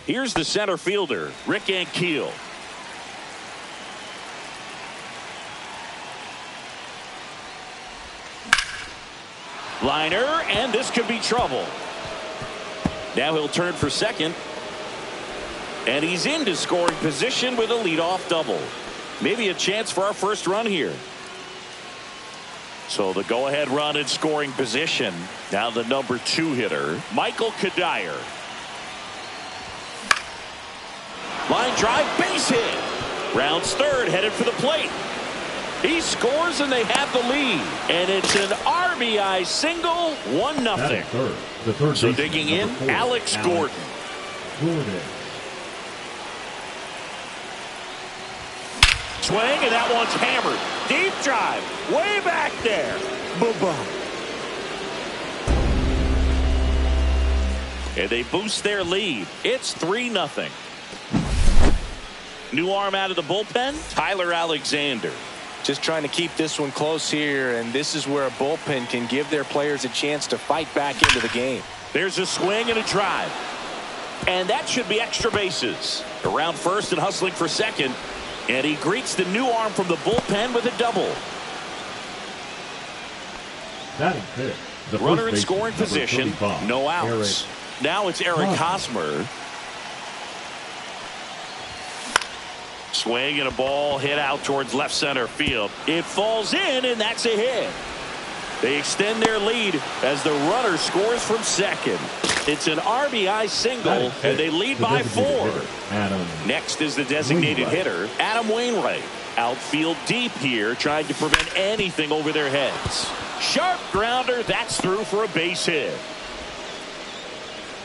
Here's the center fielder, Rick Ankiel. Liner, and this could be trouble. Now he'll turn for second. And he's into scoring position with a leadoff double. Maybe a chance for our first run here. So the go-ahead run in scoring position. Now the number 2 hitter, Michael Kadire. Line drive, base hit. Rounds third, headed for the plate. He scores and they have the lead. And it's an RBI single, 1-0. So digging in, Alex Gordon. Swing, and that one's hammered. Deep drive, way back there. Boom. And they boost their lead. It's 3-0. New arm out of the bullpen, Tyler Alexander. Just trying to keep this one close here, and this is where a bullpen can give their players a chance to fight back into the game. There's a swing and a drive. And that should be extra bases. Around first and hustling for second. And he greets the new arm from the bullpen with a double. The runner in scoring position, no outs. Now it's Eric Hosmer. Swing and a ball hit out towards left center field. It falls in, and that's a hit. They extend their lead as the runner scores from second. It's an RBI single, and they lead by 4. Next is the designated hitter, Adam Wainwright. Outfield deep here, trying to prevent anything over their heads. Sharp grounder, that's through for a base hit.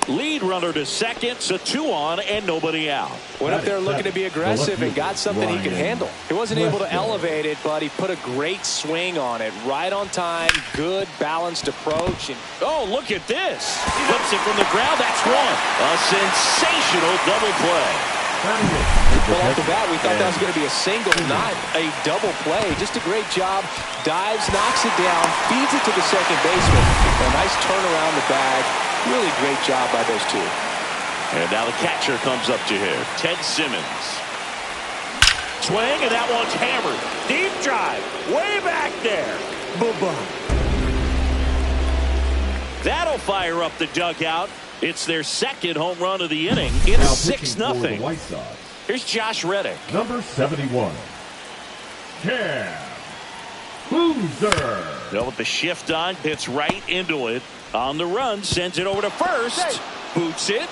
Lead runner to second, so 2 on and nobody out. Went up there looking to be aggressive and got something he could handle. He wasn't able to elevate it, but he put a great swing on it. Right on time, good balanced approach. And oh, look at this. Flips it from the ground, that's one. A sensational double play. Well, off the bat, we thought that was going to be a single, not a double play. Just a great job. Dives, knocks it down, feeds it to the second baseman. A nice turn around the bag. Really great job by those 2. And now the catcher comes up to him, Ted Simmons. Swing, and that one's hammered. Deep drive, way back there. Boom. That'll fire up the dugout. It's their second home run of the inning. It's 6-0. Here's Josh Reddick. Number 71. Cam Boozer. Well, with the shift on, hits right into it. On the run, sends it over to first. Boots it.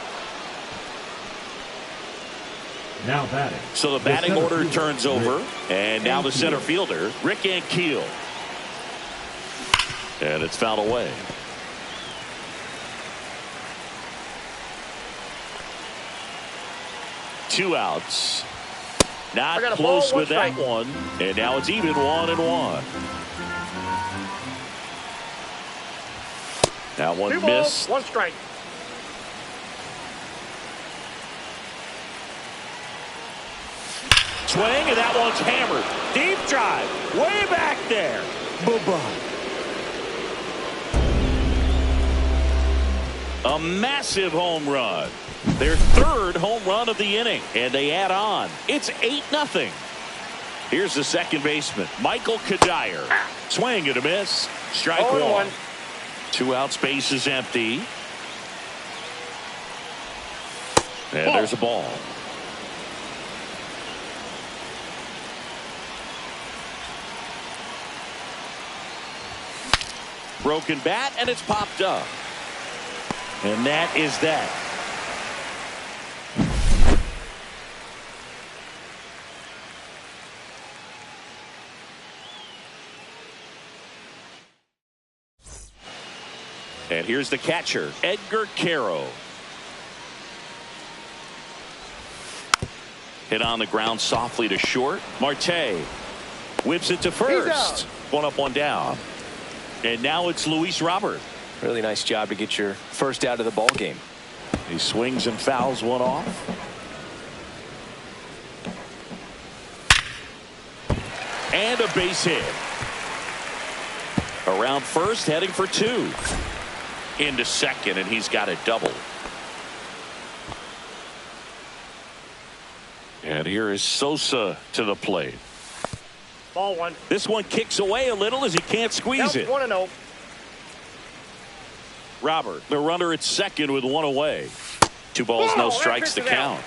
Now batting. So the batting order turns over. And now the center fielder, Rick Ankiel. And it's fouled away. Two outs. Not close with that one. And now it's even 1-1. That one missed. 2 balls, 1 strike. Swing, and that one's hammered. Deep drive, way back there. Boom. A massive home run. Their 3rd home run of the inning, and they add on. It's 8-0. Here's the second baseman, Michael Kadire. Swing and a miss. Strike 1. 2 outs, base is empty. And there's a ball. Broken bat, and it's popped up. And that is that. And here's the catcher, Edgar Caro. Hit on the ground softly to short. Marte whips it to first. 1 up, 1 down. And now it's Luis Robert. Really nice job to get your first out of the ball game. He swings and fouls one off. And a base hit. Around first, heading for 2. Into second, and he's got a double. And here is Sosa to the plate. Ball one. This one kicks away a little as he can't squeeze it. 1-0. Robert, the runner at second with one away. 2 balls, no strikes to count.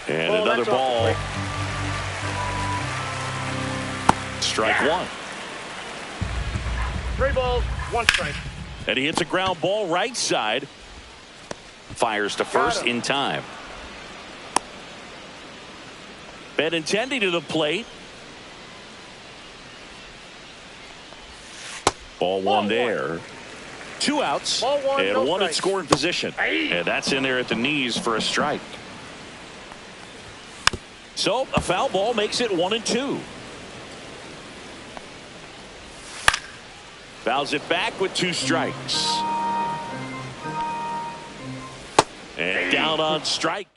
And another ball. Strike one. 3 balls, 1 strike. And he hits a ground ball right side. Fires to first in time. Benintendi to the plate. Ball one there. 2 outs. Ball one, and no one at strikes. scoring position. And that's in there at the knees for a strike. So a foul ball makes it 1-2. Fouls it back with 2 strikes. And down on strikes.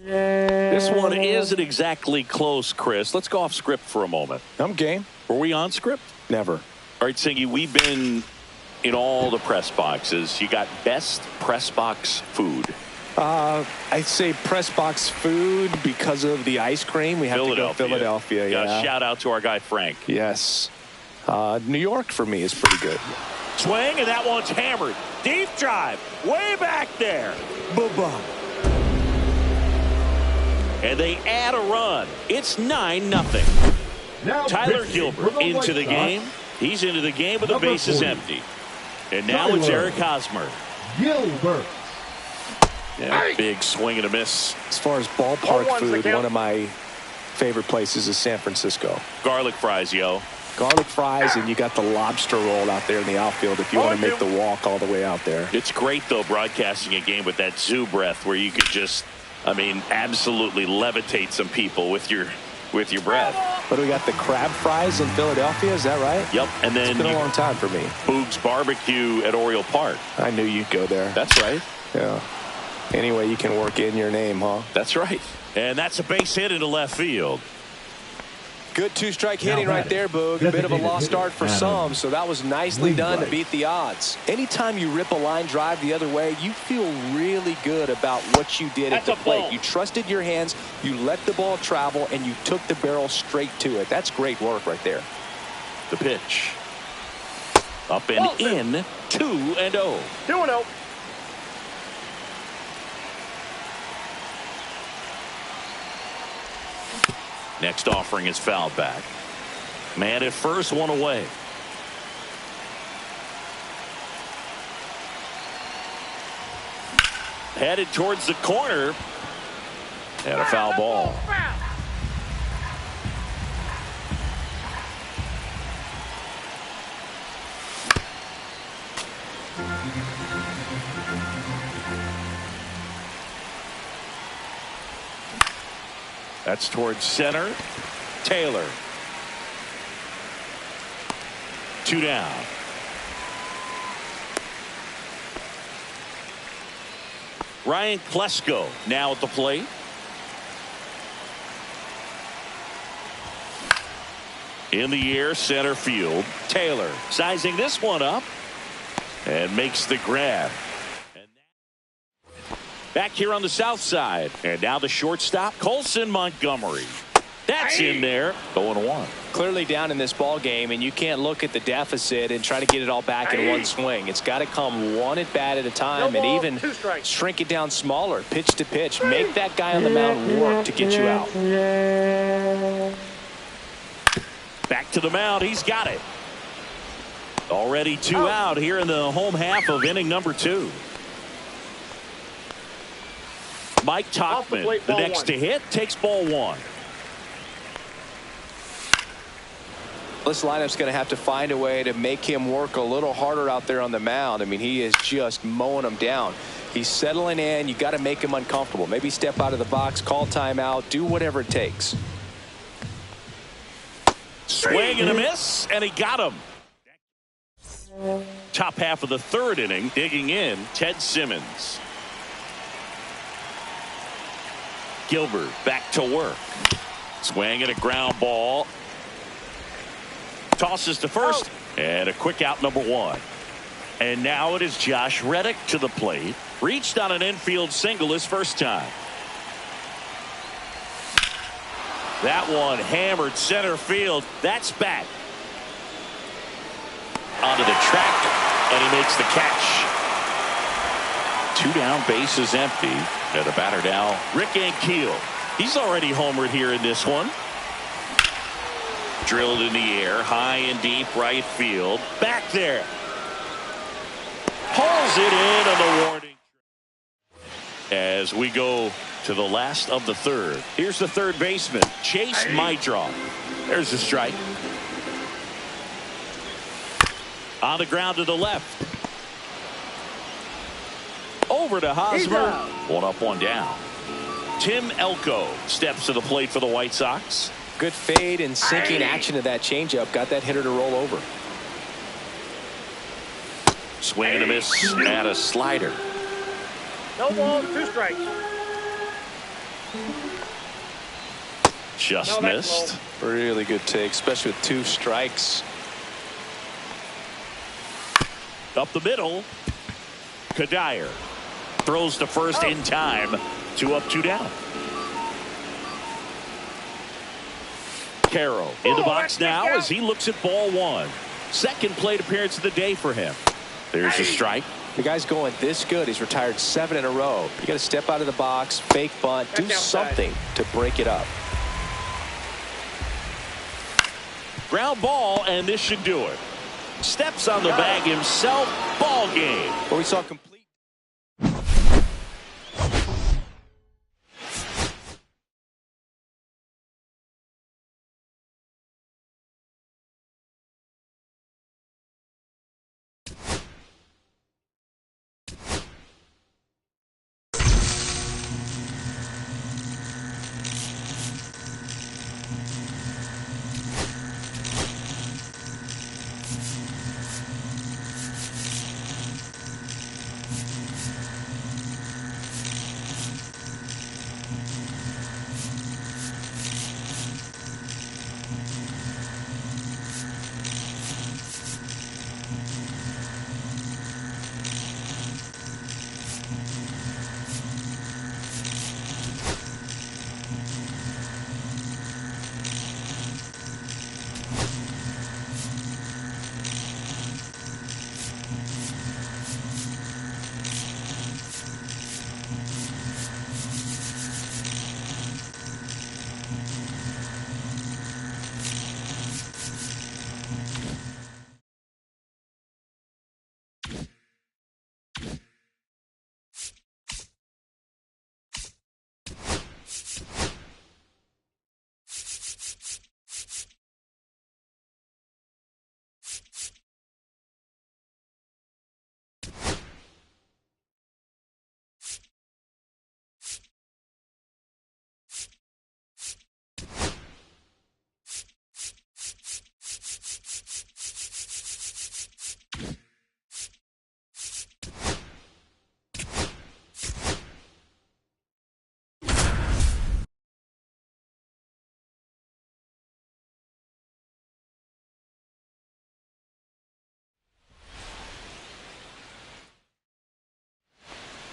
This one isn't exactly close, Chris. Let's go off script for a moment. I'm game. Were we on script? Never. All right, Singy, we've been in all the press boxes. You got best press box food. I'd say press box food because of the ice cream. We have to go Philadelphia. Yeah. Shout out to our guy Frank. Yes. New York for me is pretty good. Swing, and that one's hammered. Deep drive, way back there. Bye-bye. And they add a run. It's 9-0. Now Tyler pitching Gilbert for the into the White game. Sox, He's into the game with the Number bases 40. empty. And now it's Tyler Eric Hosmer. Gilbert. Yeah, big swing and a miss. As far as Ball ballpark one's the food, count. one of my favorite places is San Francisco. Garlic fries, yo. Garlic fries, and you got the lobster roll out there in the outfield if you want to make the walk all the way out there. It's great, though, broadcasting a game with that zoo breath where you could just, absolutely levitate some people with your breath. But we got the crab fries in Philadelphia, is that right? Yep, and then It's been a long time for me. Boog's Barbecue at Oriole Park. I knew you'd go there. That's right. Yeah. Anyway, you can work in your name, huh? That's right. And that's a base hit into left field. Good 2-strike Now hitting right batting, there, Boog. A bit of a designated lost start for hitter, some, so that was nicely done to Wainwright. beat the odds. Anytime you rip a line drive the other way, you feel really good about what you did at That's the a plate. ball. You trusted your hands, you let the ball travel, and you took the barrel straight to it. That's great work right there. The pitch. Up and in. 2-0. 2-0. Next offering is fouled back. Man at first, one away. Headed towards the corner. And a foul ball. That's towards center. Taylor. 2 down. Ryan Klesko now at the plate. In the air, center field. Taylor sizing this one up and makes the grab. Back here on the south side. And now the shortstop, Colson Montgomery. That's in there. 0-1. Clearly down in this ball game, and you can't look at the deficit and try to get it all back in one swing. It's got to come one at bat at a time, No and ball, even 2 strikes. shrink it down smaller, pitch to pitch. Make that guy on the mound work to get you out. Back to the mound. He's got it. Already 2 out here in the home half of inning number 2. Mike Off the Tauchman, plate, the ball next 1. to hit, takes ball 1. This lineup's going to have to find a way to make him work a little harder out there on the mound. I mean, he is just mowing them down. He's settling in. You got to make him uncomfortable. Maybe step out of the box, call timeout, do whatever it takes. Swing and a miss, and he got him. Top half of the 3rd inning, digging in, Ted Simmons. Gilbert back to work. Swing and a ground ball. Tosses to first, and a quick out, number 1. And now it is Josh Reddick to the plate. Reached on an infield single his first time. That one hammered center field. That's back. Onto the track, and he makes the catch. 2 down, bases empty. And the batter now, Rick Ankiel. He's already homered here in this one. Drilled in the air, high and deep right field. Back there. Hauls it in on the warning. As we go to the last of the third. Here's the third baseman, Chase Maidron. There's the strike. On the ground to the left. Over to Hosmer. 1 up, 1 down. Tim Elko steps to the plate for the White Sox. Good fade and sinking action of that changeup. Got that hitter to roll over. Swing and a miss at a slider. No ball, 2 strikes. Just missed. Really good take, especially with 2 strikes. Up the middle. Kadire throws to first in time. 2 up, 2 down. Carroll in the box now as he looks at ball 1. Second plate appearance of the day for him. There's a strike. The guy's going this good. He's retired 7 in a row. You got to step out of the box, fake bunt, do something to break it up. Ground ball, and this should do it. Steps on the bag himself. Ball game. Well, we saw complete.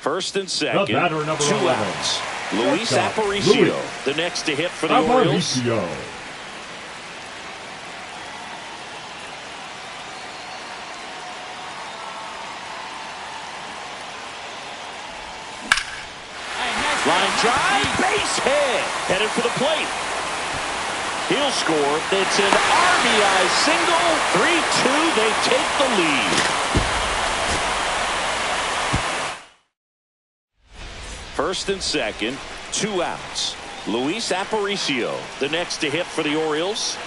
First and second, 2 batter, number 11. outs. Luis Aparicio, the next to hit for the Orioles. Line drive, base hit, headed for the plate. He'll score. It's an RBI single. 3-2. They take the lead. First and second, 2 outs. Luis Aparicio, the next to hit for the Orioles.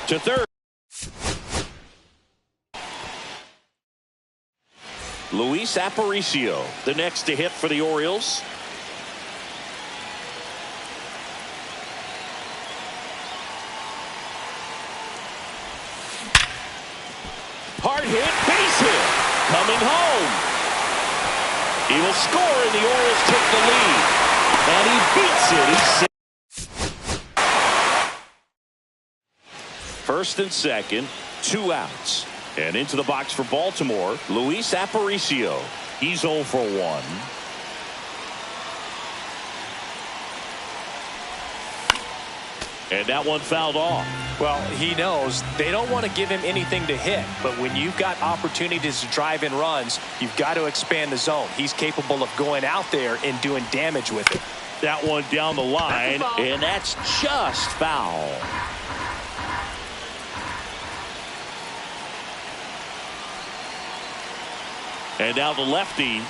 To third. Luis Aparicio, the next to hit for the Orioles. Hard hit, base hit, coming home. He will score, and the Orioles take the lead. And he beats it. First and second, 2 outs. And into the box for Baltimore, Luis Aparicio. He's 0 for 1. And that one fouled off. Well, he knows they don't want to give him anything to hit, but when you've got opportunities to drive in runs, you've got to expand the zone. He's capable of going out there and doing damage with it. That one down the line, and that's just foul. And now the lefty.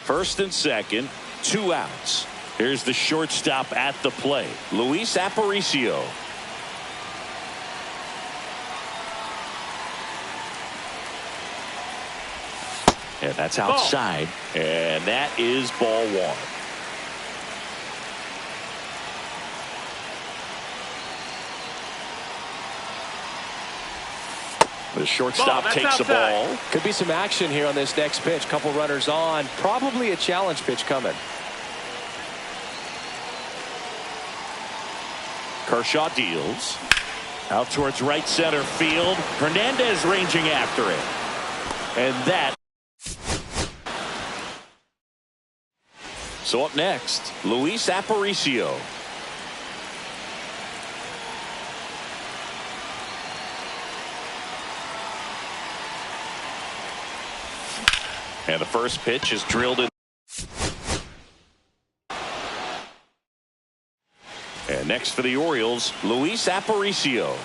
First and second, 2 outs. Here's the shortstop at the plate, Luis Aparicio. And that's outside. And that is ball 1. The shortstop takes the ball. Could be some action here on this next pitch. Couple runners on. Probably a challenge pitch coming. Kershaw deals. Out towards right center field. Hernandez ranging after it. And that. So up next, Luis Aparicio. And the first pitch is drilled in. And next for the Orioles, Luis Aparicio.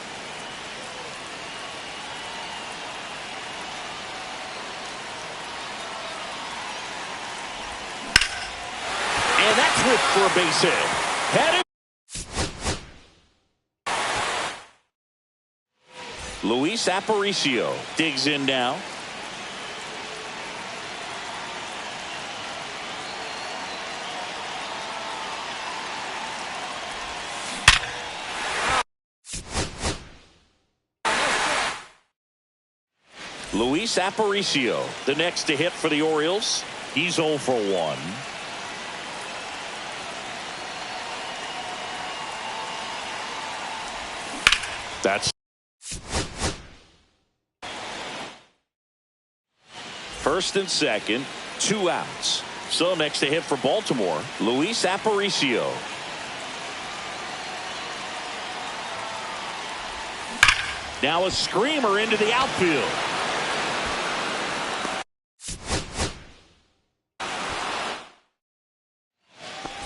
And that Swift for a base hit. Headed. Luis Aparicio digs in now. Luis Aparicio, the next to hit for the Orioles. He's 0 for 1. That's first and second, 2 outs. So next to hit for Baltimore, Luis Aparicio. Now a screamer into the outfield.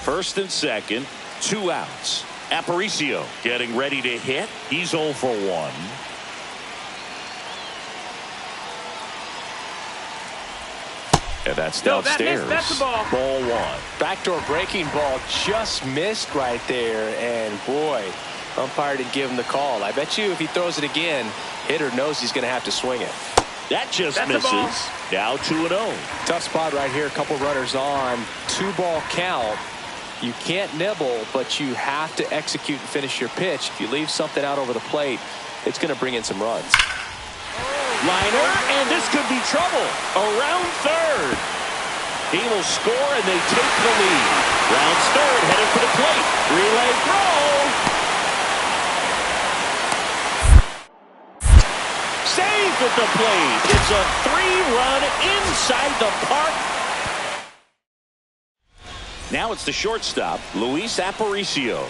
First and second, 2 outs. Aparicio getting ready to hit. He's 0 for 1. And that's downstairs. That's the ball. Ball 1. Backdoor breaking ball just missed right there. And boy, umpire didn't give him the call. I bet you if he throws it again, hitter knows he's going to have to swing it. That just misses. Now 2-0. Tough spot right here. A couple runners on. 2-ball count. You can't nibble, but you have to execute and finish your pitch. If you leave something out over the plate, it's going to bring in some runs. Liner, and this could be trouble. Around third. He will score, and they take the lead. Rounds third, headed for the plate. Relay throw. Safe at the plate. It's a 3-run inside the park. Now it's the shortstop, Luis Aparicio.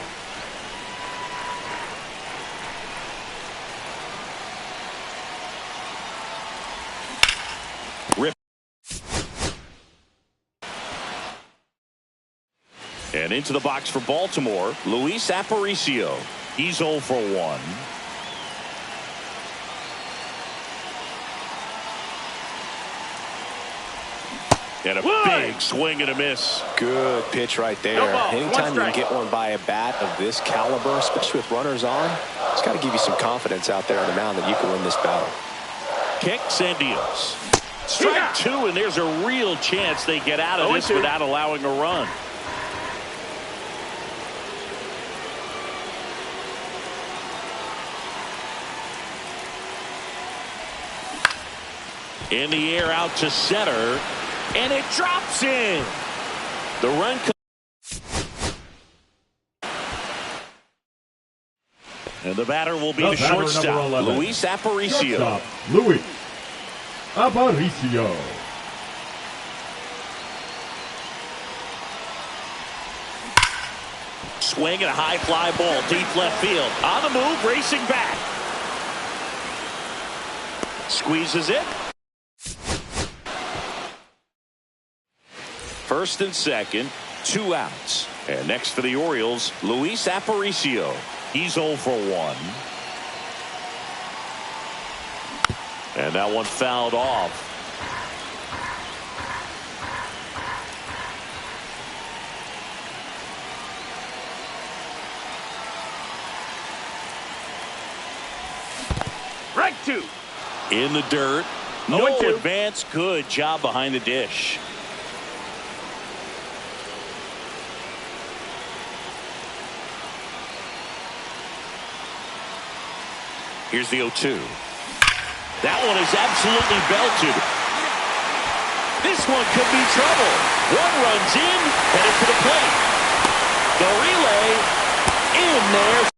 Rip. And into the box for Baltimore, Luis Aparicio. He's 0 for 1. And a big swing and a miss. Good pitch right there. No ball. Anytime you can get one by a bat of this caliber, especially with runners on, it's got to give you some confidence out there on the mound that you can win this battle. Kicks and deals. Strike 2, and there's a real chance they get out of this without allowing a run. In the air out to center. And it drops in. The run comes. And the batter will be the shortstop, Luis Aparicio. Shortstop, Luis Aparicio. Swing and a high fly ball, deep left field. On the move, racing back. Squeezes it. First and second, 2 outs. And next for the Orioles, Luis Aparicio. He's 0 for 1. And that one fouled off. Strike 2. In the dirt. No advance. Good job behind the dish. Here's the 0-2. That one is absolutely belted. This one could be trouble. One runs in, headed to the plate. The relay in there.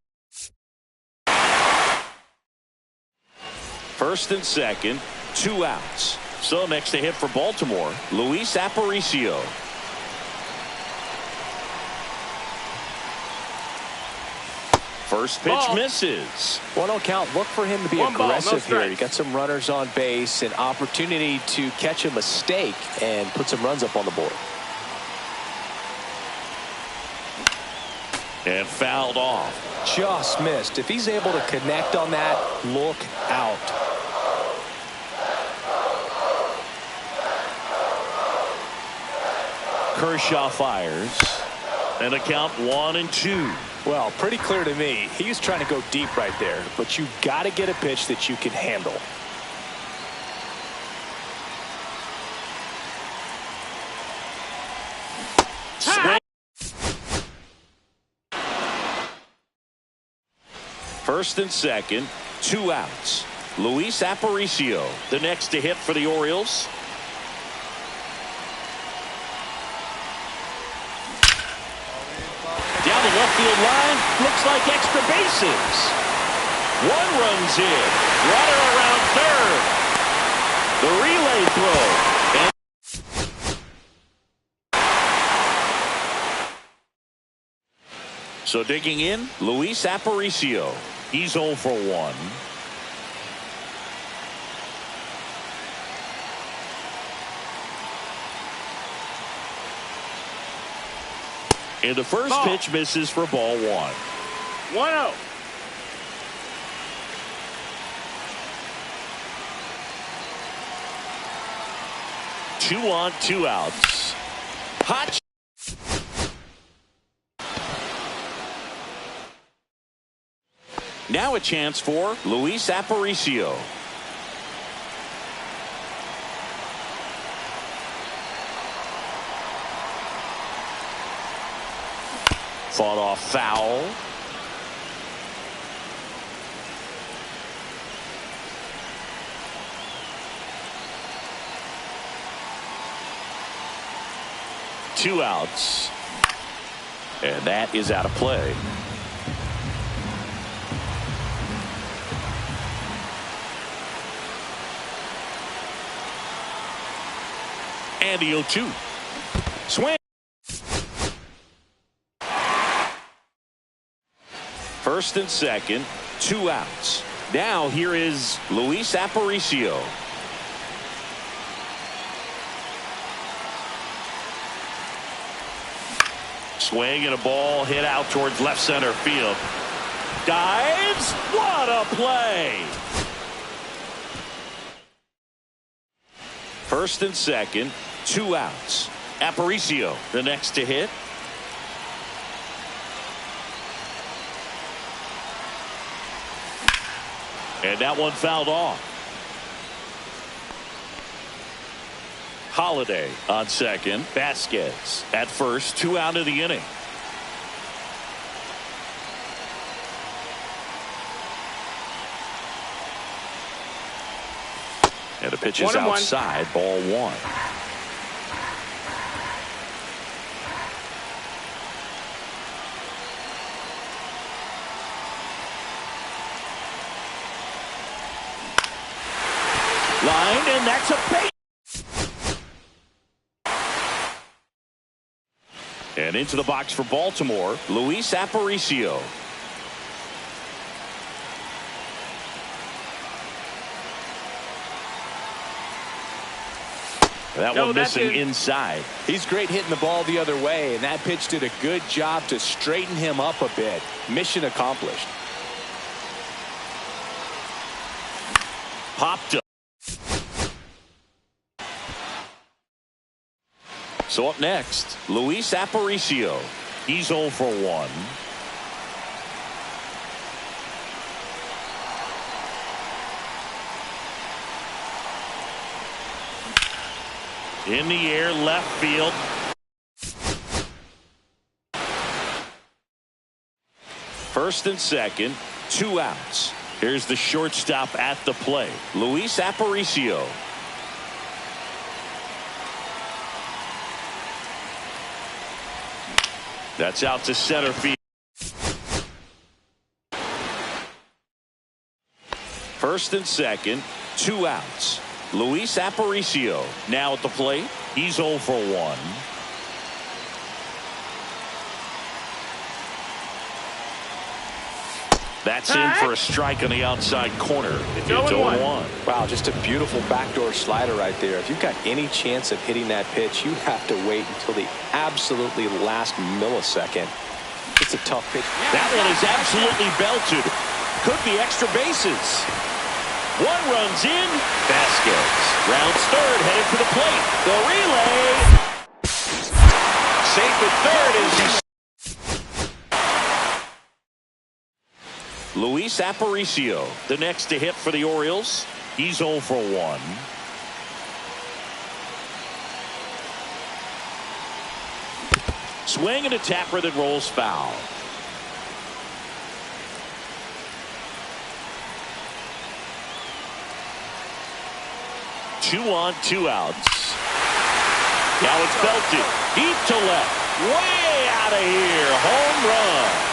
First and second, 2 outs. So next to hit for Baltimore, Luis Aparicio. First pitch misses. 1-0 count. Look for him to be aggressive here. You got some runners on base, an opportunity to catch a mistake and put some runs up on the board. And fouled off. Just missed. If he's able to connect on that, look out. Kershaw fires. And a count 1-2. Well, pretty clear to me. He was trying to go deep right there, but you got to get a pitch that you can handle. Swing. First and second, 2 outs. Luis Aparicio, the next to hit for the Orioles. Down the left field line, looks like extra bases. 1 runs in, runner around third. The relay throw. And so digging in, Luis Aparicio. He's 0 for 1. And the first pitch misses for ball 1. 1-0. Two on, 2 outs. Hot. Now a chance for Luis Aparicio. Fought off foul. Two outs. And that is out of play. And the 0-2. Swing. First and second, 2 outs. Now here is Luis Aparicio. Swing and a ball hit out towards left center field. Dives. What a play. First and second, 2 outs. Aparicio, the next to hit. And that one fouled off. Holiday on second. Vasquez at first. 2 out of the inning. And the pitch is outside. Ball 1. Line, and that's a base. And into the box for Baltimore, Luis Aparicio. That one missing inside. He's great hitting the ball the other way, and that pitch did a good job to straighten him up a bit. Mission accomplished. Popped up. So up next, Luis Aparicio. He's 0 for 1. In the air, left field. First and second, 2 outs. Here's the shortstop at the plate, Luis Aparicio. That's out to center field. First and second, 2 outs. Luis Aparicio now at the plate. He's 0 for 1. That's in for a strike on the outside corner. It's 0-1. Wow, just a beautiful backdoor slider right there. If you've got any chance of hitting that pitch, you have to wait until the absolutely last millisecond. It's a tough pitch. That one is absolutely belted. Could be extra bases. 1 runs in. Vasquez rounds third, headed for the plate. The relay. Safe at third as he Luis Aparicio, the next to hit for the Orioles. He's 0 for 1. Swing and a tapper that rolls foul. 2 on, 2 outs. Now it's belted deep to left. Way out of here. Home run.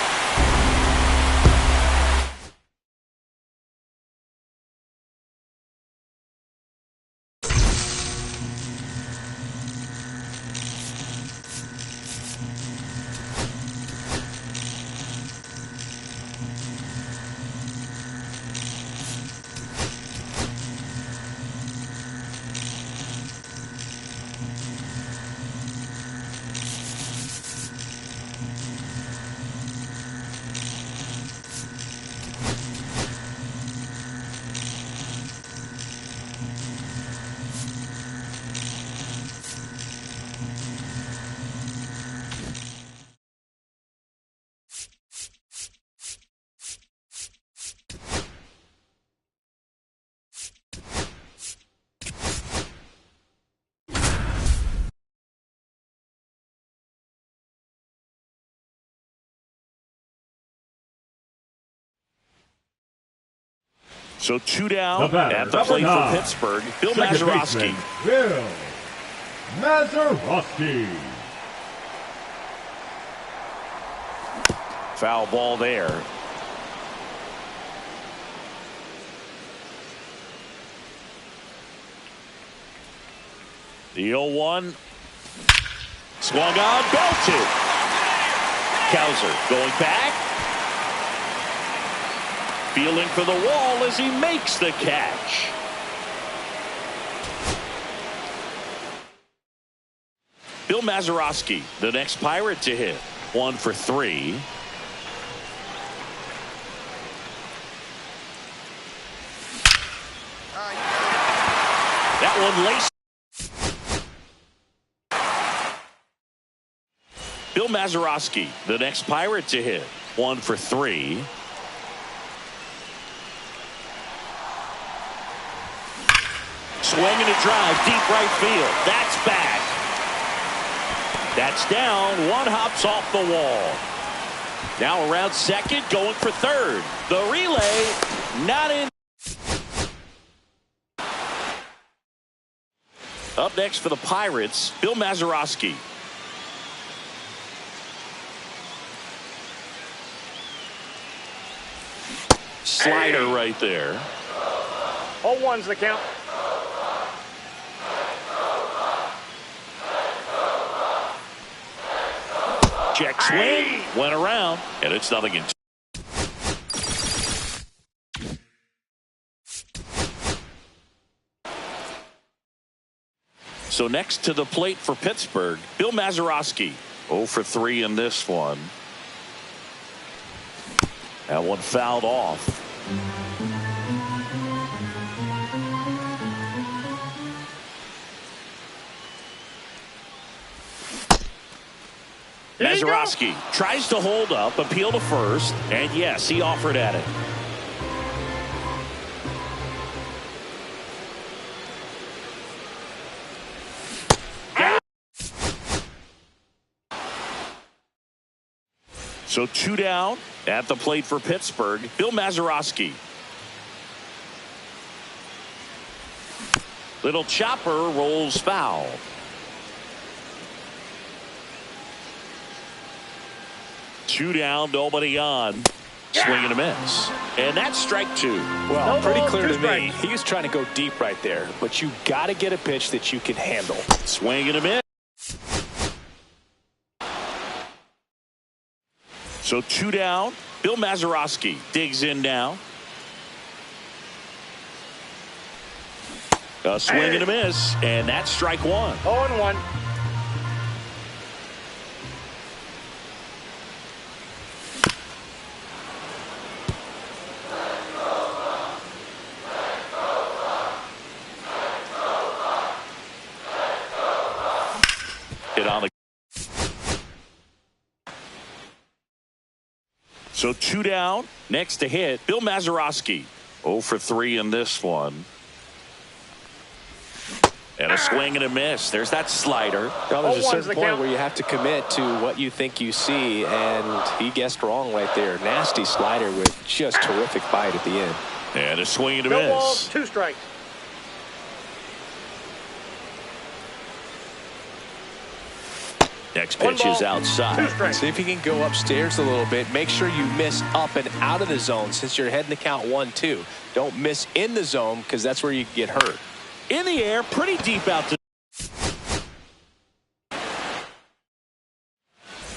So 2 down at the plate for Pittsburgh. Bill Mazeroski. Bill Mazeroski. Foul ball there. The 0-1. Swung on, belted. Kowser going back. Feeling for the wall as he makes the catch. Bill Mazeroski, the next Pirate to hit. 1 for 3. That one laced. Bill Mazeroski, the next Pirate to hit. 1 for 3. Swing and a drive, deep right field. That's back. That's down. One hops off the wall. Now around second, going for third. The relay, not in. Up next for the Pirates, Bill Mazeroski. Slider right there. 0-1's the count. Check swing, went around, and it's nothing in. So next to the plate for Pittsburgh, Bill Mazeroski. 0 for 3 in this one. That one fouled off. Mazeroski tries to hold up, appeal to first, and yes, he offered at it. So 2 down at the plate for Pittsburgh, Bill Mazeroski. Little chopper rolls foul. Two down, nobody on. Swing and a miss. And that's strike 2. Well, No pretty ball, clear 2 to me. strikes. He was trying to go deep right there, but you got to get a pitch that you can handle. Swing and a miss. So 2 down. Bill Mazeroski digs in now. A swing and a miss, and that's strike 1. 0-1. So 2 down. Next to hit, Bill Mazeroski. 0 for 3 in this one. And a swing and a miss. There's that slider. Well, there's a certain point where you have to commit to what you think you see, and he guessed wrong right there. Nasty slider with just terrific bite at the end. And a swing and a No miss. balls, 2 strikes. Next pitch is outside. See if you can go upstairs a little bit. Make sure you miss up and out of the zone since you're heading to count 1-2. Don't miss in the zone because that's where you get hurt. In the air, pretty deep out to.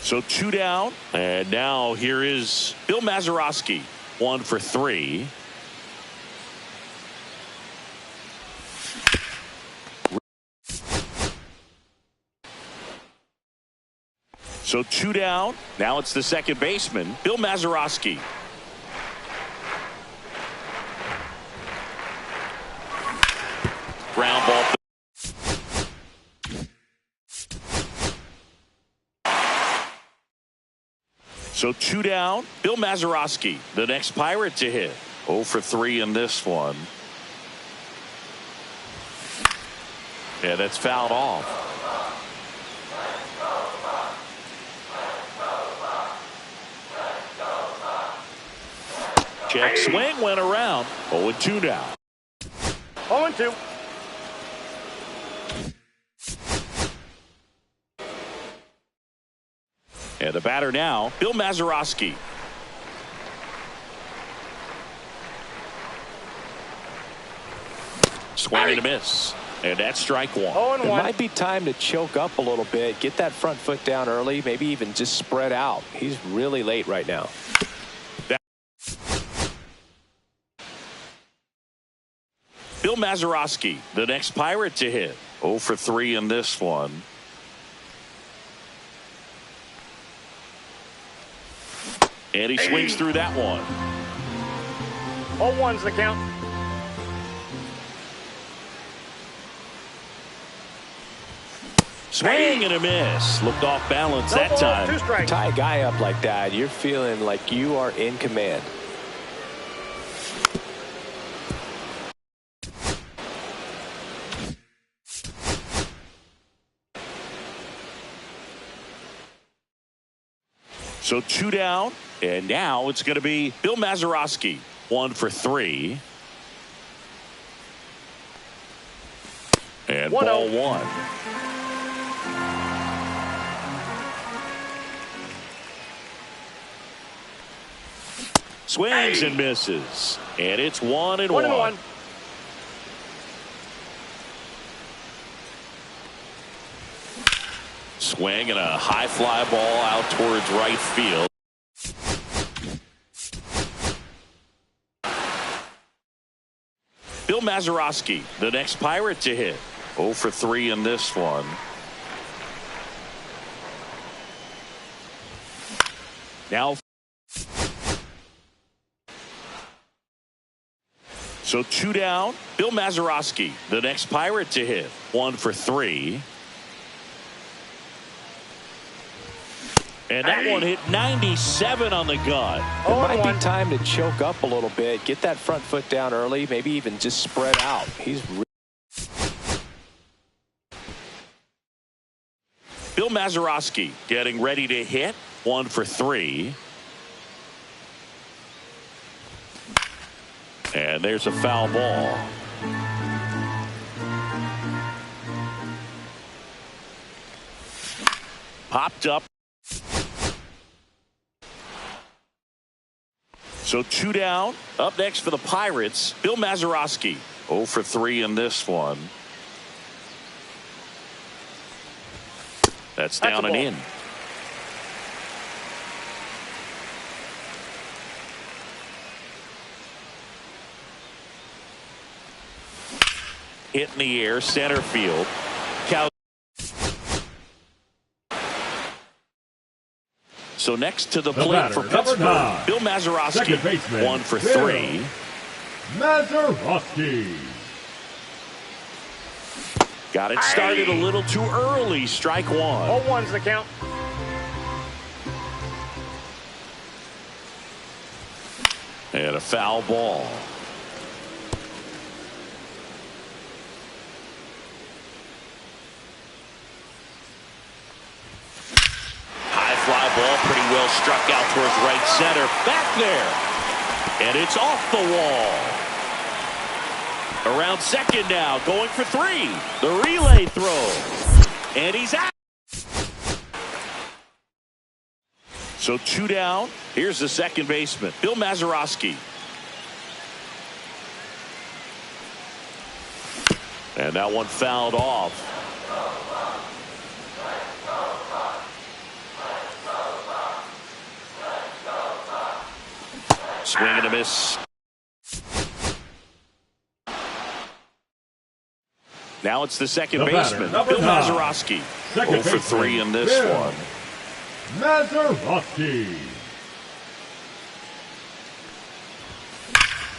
So 2 down. And now here is Bill Mazeroski. 1 for 3. So 2 down. Now it's the second baseman, Bill Mazeroski. Ground ball. So 2 down. Bill Mazeroski, the next Pirate to hit. 0 for 3 in this one. Yeah, that's fouled off. Check swing went around. 0-2 now. 0-2. And the batter now, Bill Mazeroski. Swing and a miss. And that's strike 1. 0-1. It might be time to choke up a little bit. Get that front foot down early. Maybe even just spread out. He's really late right now. Bill Mazeroski, the next Pirate to hit. 0 for 3 in this one. And he swings through that one. 0-1's the count. Swing and a miss. Looked off balance that time. 2 strikes. Tie a guy up like that, you're feeling like you are in command. So 2 down, and now it's going to be Bill Mazeroski. 1 for 3. And 1-0. ball 1. Swings and misses. And it's 1-1. 1-1. Swing and a high fly ball out towards right field. Bill Mazeroski, the next Pirate to hit. 0 for 3 in this one. Now. So 2 down. Bill Mazeroski, the next Pirate to hit. 1 for 3. And that one hit 97 on the gun. It might be time to choke up a little bit. Get that front foot down early. Maybe even just spread out. He's Bill Mazeroski getting ready to hit. 1 for 3. And there's a foul ball. Popped up. So 2 down. Up next for the Pirates, Bill Mazeroski. 0 for 3 in this one. That's down and in. Hit in the air, center field. So next to the plate for Pittsburgh, Bill Mazeroski, 1 for 3. Mazeroski. Got it started a little too early. Strike 1. 0-1's the count. And a foul ball. High fly ball, pretty well struck out towards right center. Back there. And it's off the wall. Around second now, going for three. The relay throw. And he's out. So 2 down. Here's the second baseman, Bill Mazeroski. And that one fouled off. Swing and a miss. Now it's the second baseman, Bill Mazeroski. 0 for 3 in this one. Mazeroski.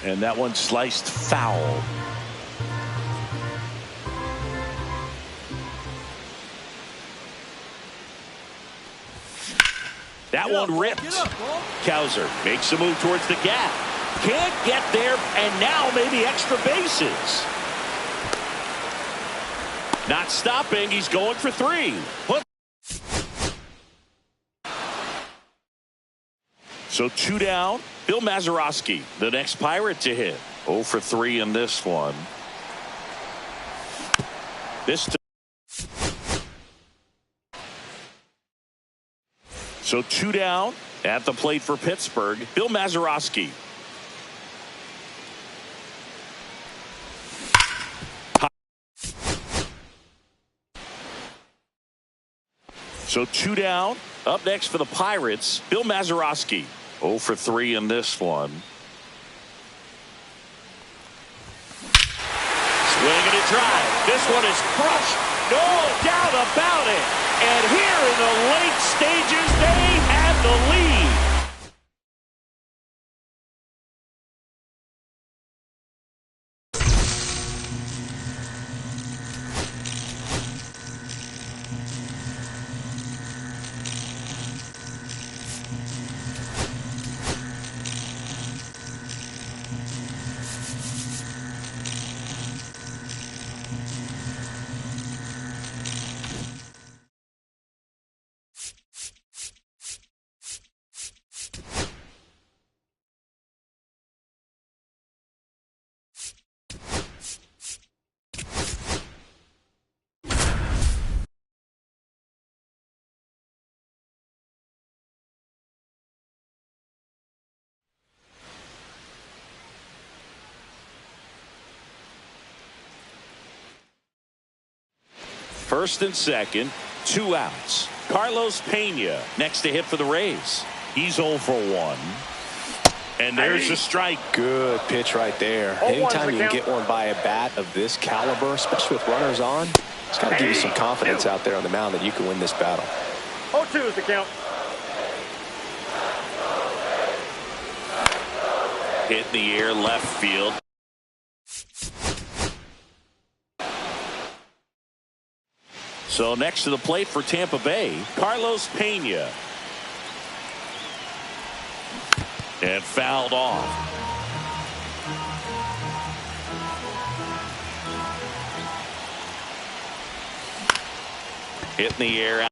And that one sliced foul. That one ripped. Kowser makes a move towards the gap. Can't get there, and now maybe extra bases. Not stopping. He's going for 3. So 2 down. Bill Mazeroski, the next Pirate to hit. 0 for 3 in this one. So 2 down. At the plate for Pittsburgh, Bill Mazeroski. So 2 down. Up next for the Pirates, Bill Mazeroski. 0 for 3 in this one. Swing and a drive. This one is crushed. No doubt about it. And here in the late stages, they have the lead. First and second, 2 outs. Carlos Pena next to hit for the Rays. He's 0 for 1. And there's a strike. Good pitch right there. Anytime you can get one by a bat of this caliber, especially with runners on, it's got to give you some confidence out there on the mound that you can win this battle. 0-2 is the count. Hit in the air, left field. So next to the plate for Tampa Bay, Carlos Pena. And fouled off. Hit in the air.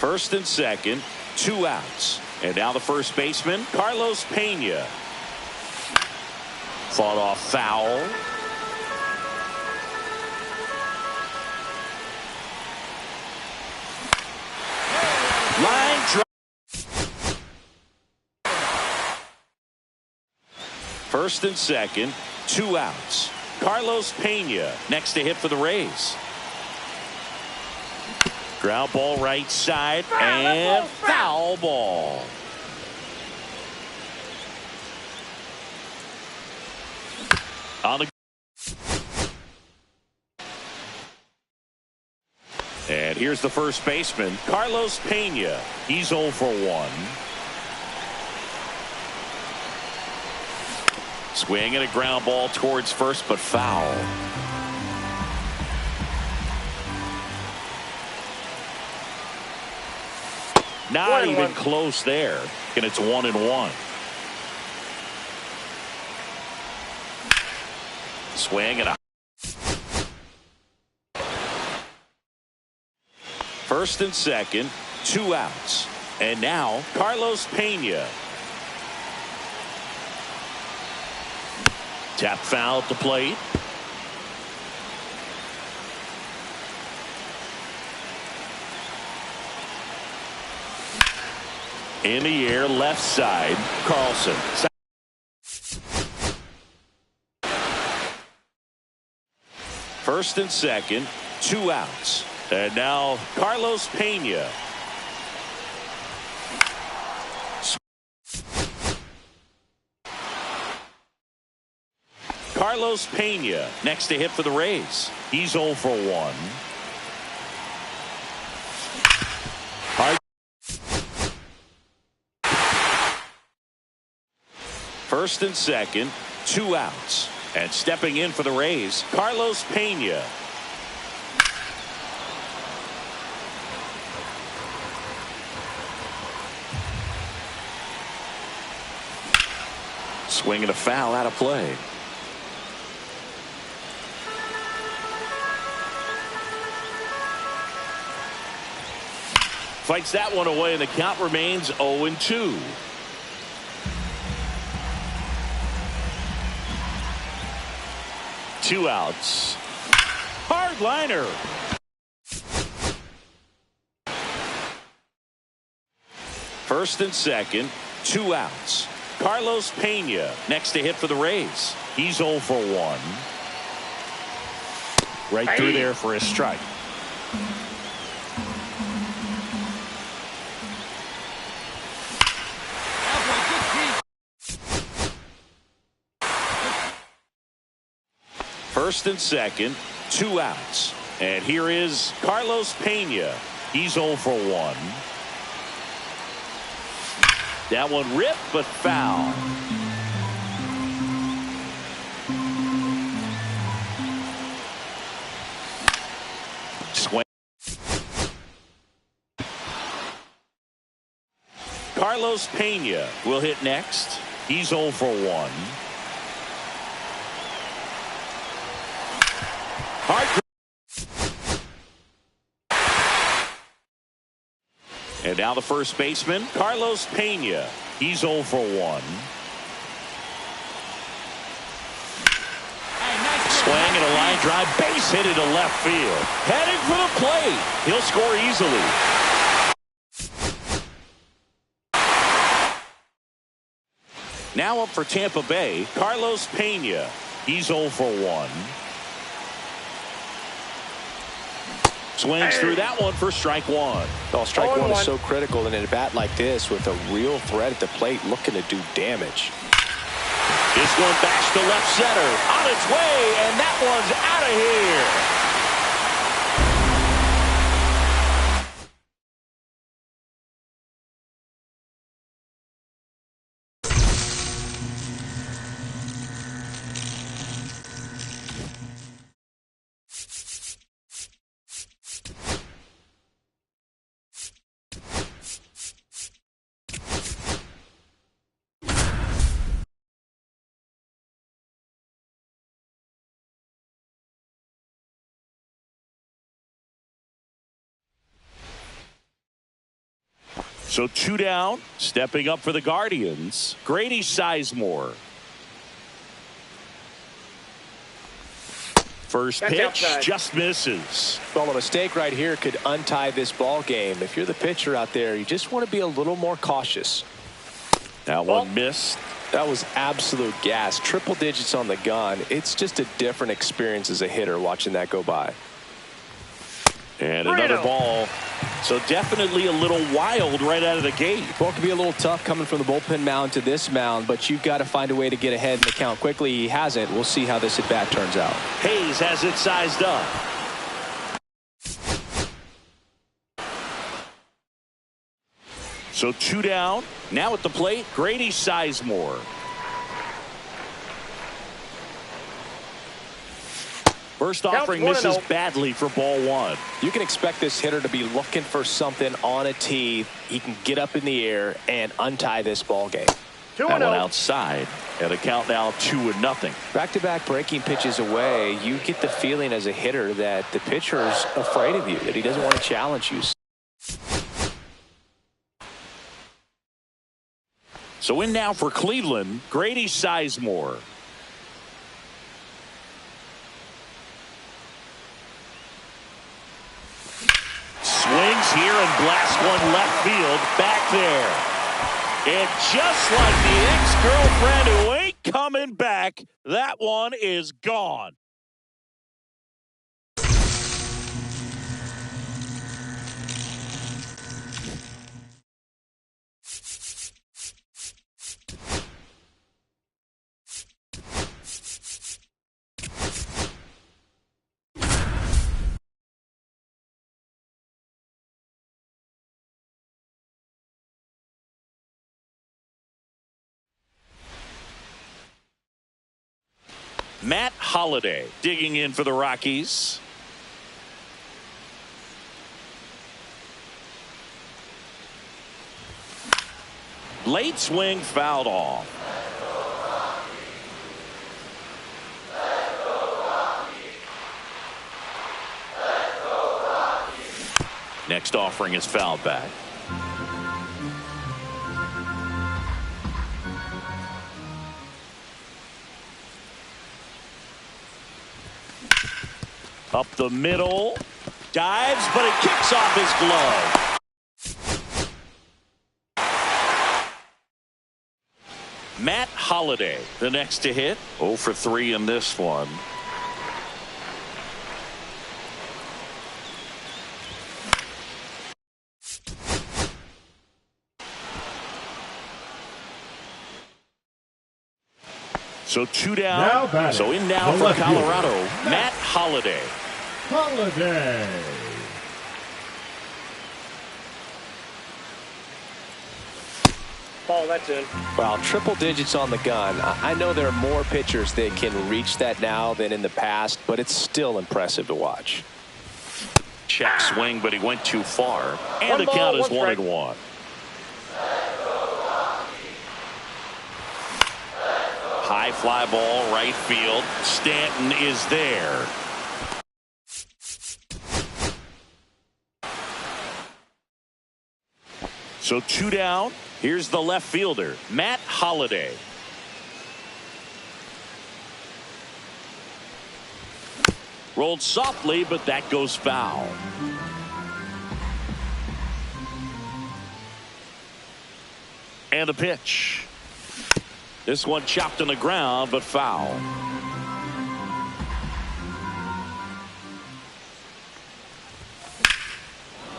First and second, 2 outs. And now the first baseman, Carlos Pena. Fought off foul. Line drive. First and second, 2 outs. Carlos Pena next to hit for the Rays. Ground ball right side and foul ball. On the and here's the first baseman, Carlos Pena. He's 0 for 1. Swing and a ground ball towards first, but foul. Not even close there. And it's 1-1. Swing and a first and second, 2 outs. And now Carlos Pena. Tap foul at the plate. In the air, left side, Carlson. First and second, 2 outs. And now Carlos Pena. Carlos Pena next to hit for the Rays. He's 0 for 1. First and second, 2 outs. And stepping in for the Rays, Carlos Pena. Swinging a foul out of play. Fights that one away, and the count remains 0-2. Two outs. Hard liner. First and second, 2 outs. Carlos Pena next to hit for the Rays. He's 0 for 1. Right through there for a strike. First and second, 2 outs. And here is Carlos Pena. He's 0 for 1. That one ripped, but foul. Swing. Carlos Pena will hit next. He's 0 for 1. And now the first baseman, Carlos Pena. He's 0 for 1. Swing and a line drive, base hit into left field. Heading for the plate. He'll score easily. Now up for Tampa Bay, Carlos Pena. He's 0 for 1. Swings through that one for strike 1. Well, strike 1 is so critical in a bat like this with a real threat at the plate looking to do damage. This one backs to left center. On its way, and that one's out of here. So 2 down, stepping up for the Guardians, Grady Sizemore. First pitch just misses. Well, a mistake right here could untie this ball game. If you're the pitcher out there, you just want to be a little more cautious. That one missed. That was absolute gas. Triple digits on the gun. It's just a different experience as a hitter watching that go by. And another ball. So definitely a little wild right out of the gate. Well, it could be a little tough coming from the bullpen mound to this mound, but you've got to find a way to get ahead in the count quickly. He hasn't. We'll see how this at bat turns out. Hayes has it sized up. So 2 down. Now at the plate, Grady Sizemore. First offering misses badly for ball one. You can expect this hitter to be looking for something on a tee. He can get up in the air and untie this ball game. That one outside, and the count now 2-0. Back-to-back breaking pitches away, you get the feeling as a hitter that the pitcher's afraid of you, that he doesn't want to challenge you. So in now for Cleveland, Grady Sizemore. Swings here and blasts one left field back there. And just like the ex-girlfriend who ain't coming back, that one is gone. Matt Holliday digging in for the Rockies. Late swing fouled off. Next offering is fouled back. Up the middle, dives, but it kicks off his glove. Matt Holliday, the next to hit. 0 for 3 in this one. So 2 down. So in now for Colorado, Matt Holliday. Holliday. Ball, that's in. Well, triple digits on the gun. I know there are more pitchers that can reach that now than in the past, but it's still impressive to watch. Check swing, but he went too far. And the count is 1-1. High fly ball, right field. Stanton is there. So 2 down. Here's the left fielder, Matt Holliday. Rolled softly, but that goes foul. And a pitch. This one chopped on the ground, but foul.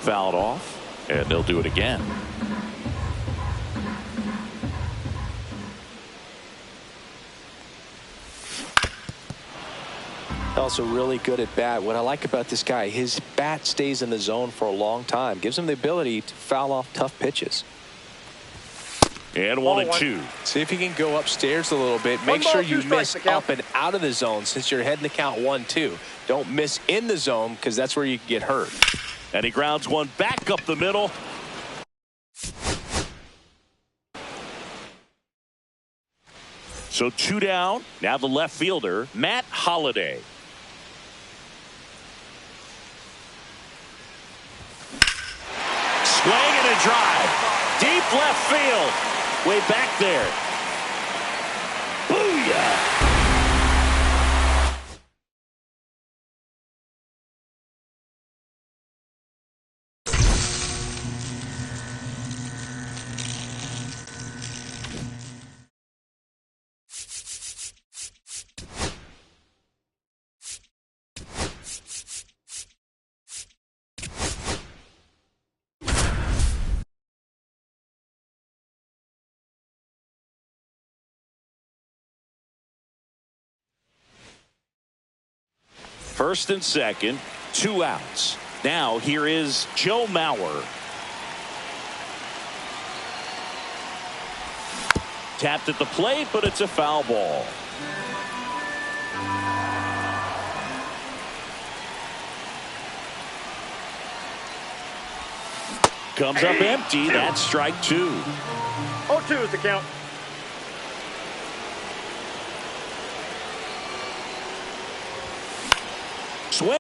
Fouled off, and they'll do it again. Also really good at bat. What I like about this guy, his bat stays in the zone for a long time. Gives him the ability to foul off tough pitches. And 1-2. See if you can go upstairs a little bit. Make sure you miss up and out of the zone since you're heading to count 1-2. Don't miss in the zone because that's where you can get hurt. And he grounds one back up the middle. So 2 down. Now the left fielder, Matt Holliday. Swing and a drive. Deep left field. Way back there. Booyah. First and second, 2 outs. Now here is Joe Mauer. Tapped at the plate, but it's a foul ball. Comes up empty. That's strike 2. 0-2 is the count. Swing.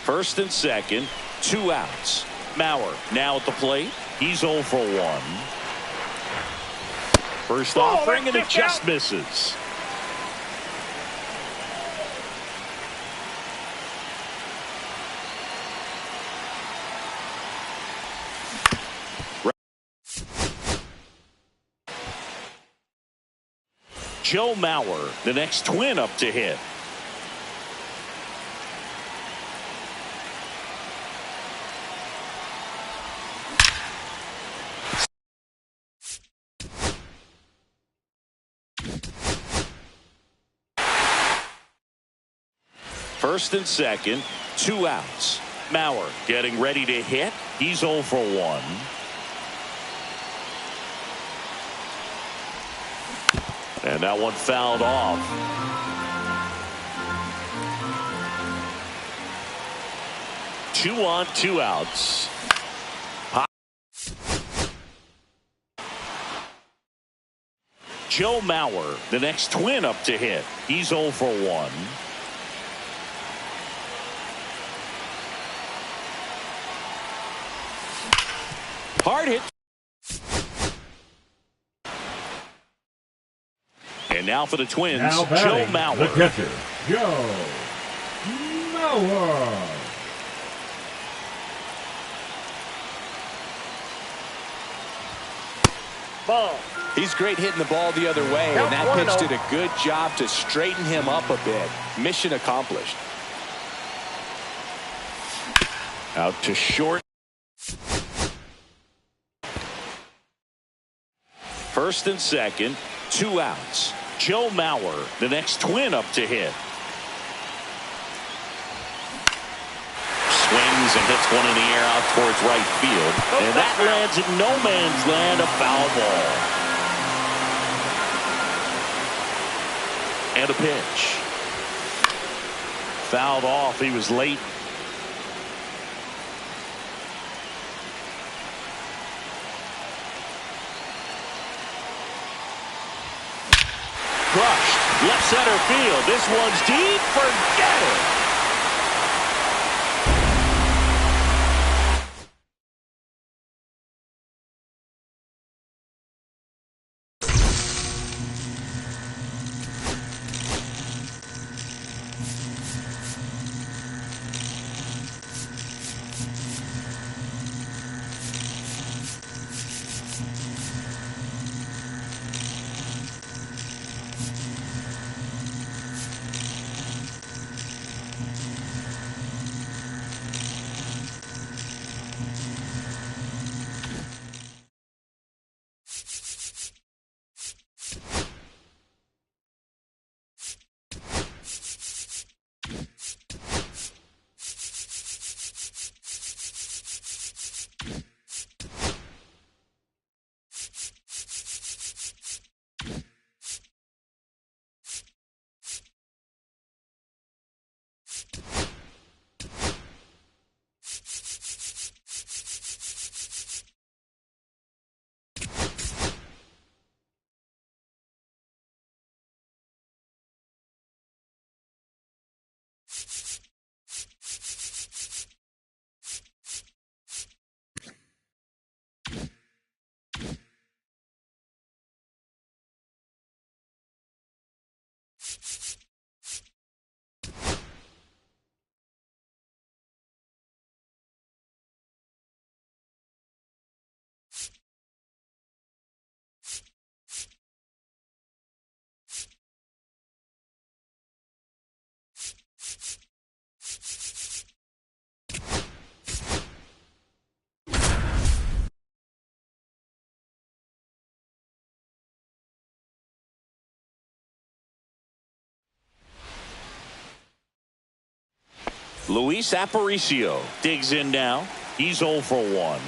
First and second, 2 outs. Mauer now at the plate. He's 0 for 1. First offering, and it just misses. Joe Mauer, the next twin up to hit. First and second, 2 outs. Mauer getting ready to hit. He's 0 for 1. And that one fouled off. Two on, 2 outs. Joe Mauer, the next twin up to hit. He's 0 for 1. Hard hit. And now for the Twins, Joe Mauer. The catcher, Joe Mauer. Ball. He's great hitting the ball the other way, and that pitch did a good job to straighten him up a bit. Mission accomplished. Out to short. First and second, 2 outs. Joe Mauer, the next twin up to hit. Swings and hits one in the air out towards right field. And that lands in no man's land, a foul ball. And a pitch. Fouled off. He was late. Crushed. Left center field. This one's deep. Forget it. Luis Aparicio digs in now. He's 0 for 1.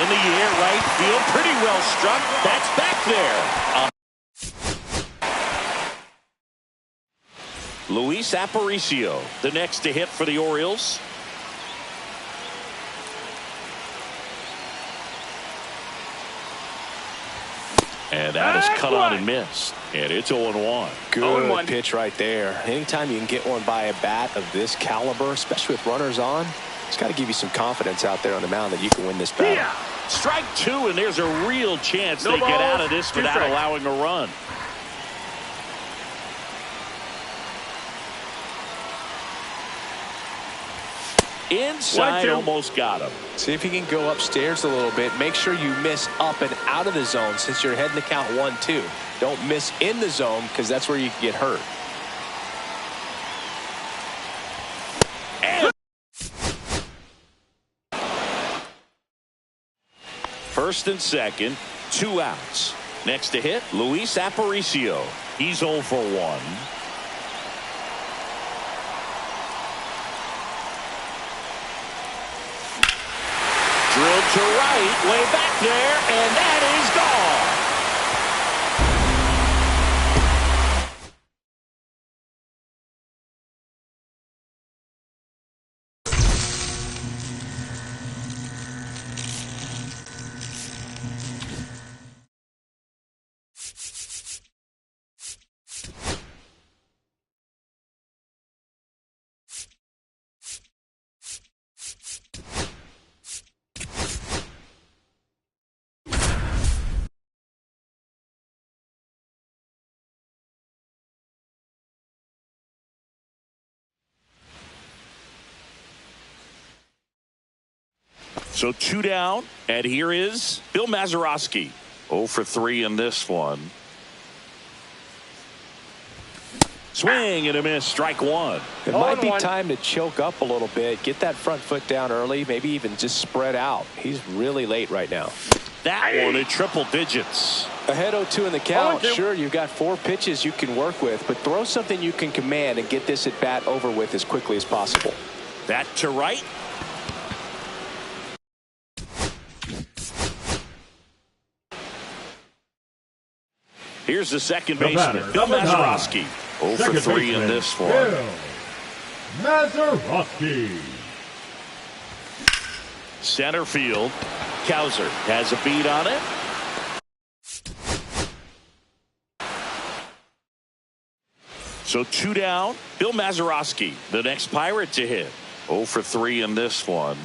In the air, right field, pretty well struck. That's back there. Luis Aparicio, the next to hit for the Orioles. And that is cut on and missed. And it's 0-1. Good pitch right there. Anytime you can get one by a bat of this caliber, especially with runners on, it's got to give you some confidence out there on the mound that you can win this battle. Yeah. Strike two, and there's a real chance No they get balls, out of this 2 without strikes. allowing a run. Inside, 1-2. almost got him. See if you can go upstairs a little bit. Make sure you miss up and out of the zone since you're heading to count 1-2. Don't miss in the zone because that's where you can get hurt. And first and second, 2 outs. Next to hit, Luis Aparicio. He's 0 for 1. Drilled to right, way back there, and that is gone. So 2 down, and here is Bill Mazeroski. 0 for 3 in this one. Swing and a miss, strike 1. It might be time to choke up a little bit, get that front foot down early, maybe even just spread out. He's really late right now. That one in triple digits. Ahead 0-2 in the count. 0-2. Sure, you've got 4 pitches you can work with, but throw something you can command and get this at bat over with as quickly as possible. That to right. Here's the second baseman, Bill Mazeroski. 0 for 3 in this one. Bill Mazeroski. Center field. Kowser has a beat on it. So 2 down. Bill Mazeroski, the next Pirate to hit. 0 for 3 in this one.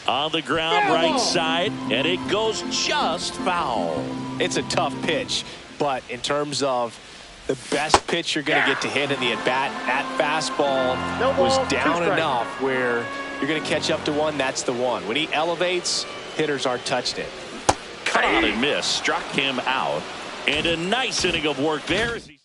On the ground, right side, and it goes just foul. It's a tough pitch, but in terms of the best pitch you're going to get to hit in the at-bat, that fastball was down enough where you're going to catch up to one. That's the one. When he elevates, hitters aren't touching it. Cut on and miss, struck him out. And a nice inning of work there. As he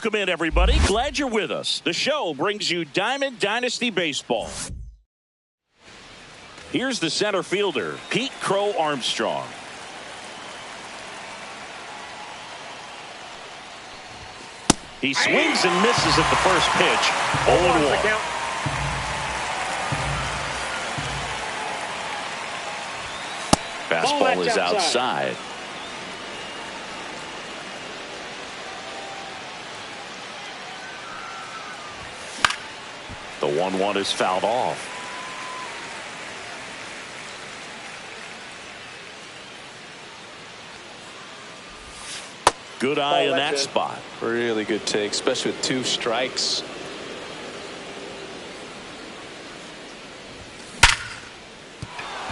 Welcome in, everybody. Glad you're with us. The show brings you Diamond Dynasty Baseball. Here's the center fielder, Pete Crow Armstrong. He swings and misses at the first pitch. 0-1. Fastball is outside. The 1-1 is fouled off. Good eye in that spot. Really good take, especially with 2 strikes.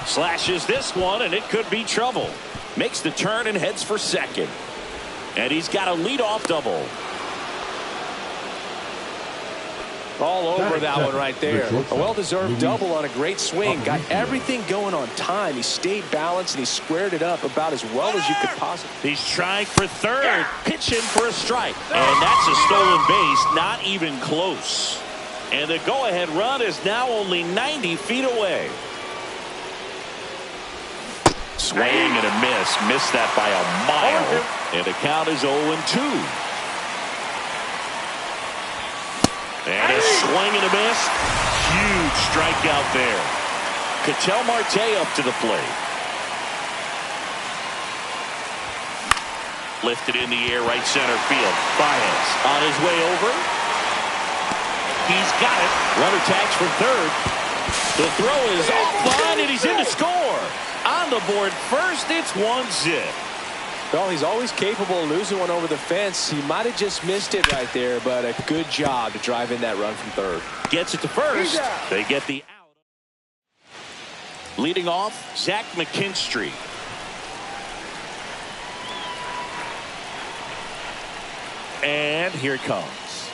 Slashes this one, and it could be trouble. Makes the turn and heads for second. And he's got a leadoff double. All over that one right there. A well-deserved double on a great swing. Got everything going on time. He stayed balanced and he squared it up about as well as you could possibly. He's trying for third. Pitching for a strike. And that's a stolen base. Not even close. And the go-ahead run is now only 90 feet away. Swing and a miss. Missed that by a mile. And the count is 0-2. And a swing and a miss. Huge strikeout there. Ketel Marte up to the plate. Lifted in the air, right center field. Baez on his way over. He's got it. Runner tags from third. The throw is offline, and he's in to score. On the board first, it's 1-0. Well, he's always capable of losing one over the fence. He might have just missed it right there, but a good job to drive in that run from third. Gets it to first. They get the out. Leading off, Zach McKinstry. And here it comes.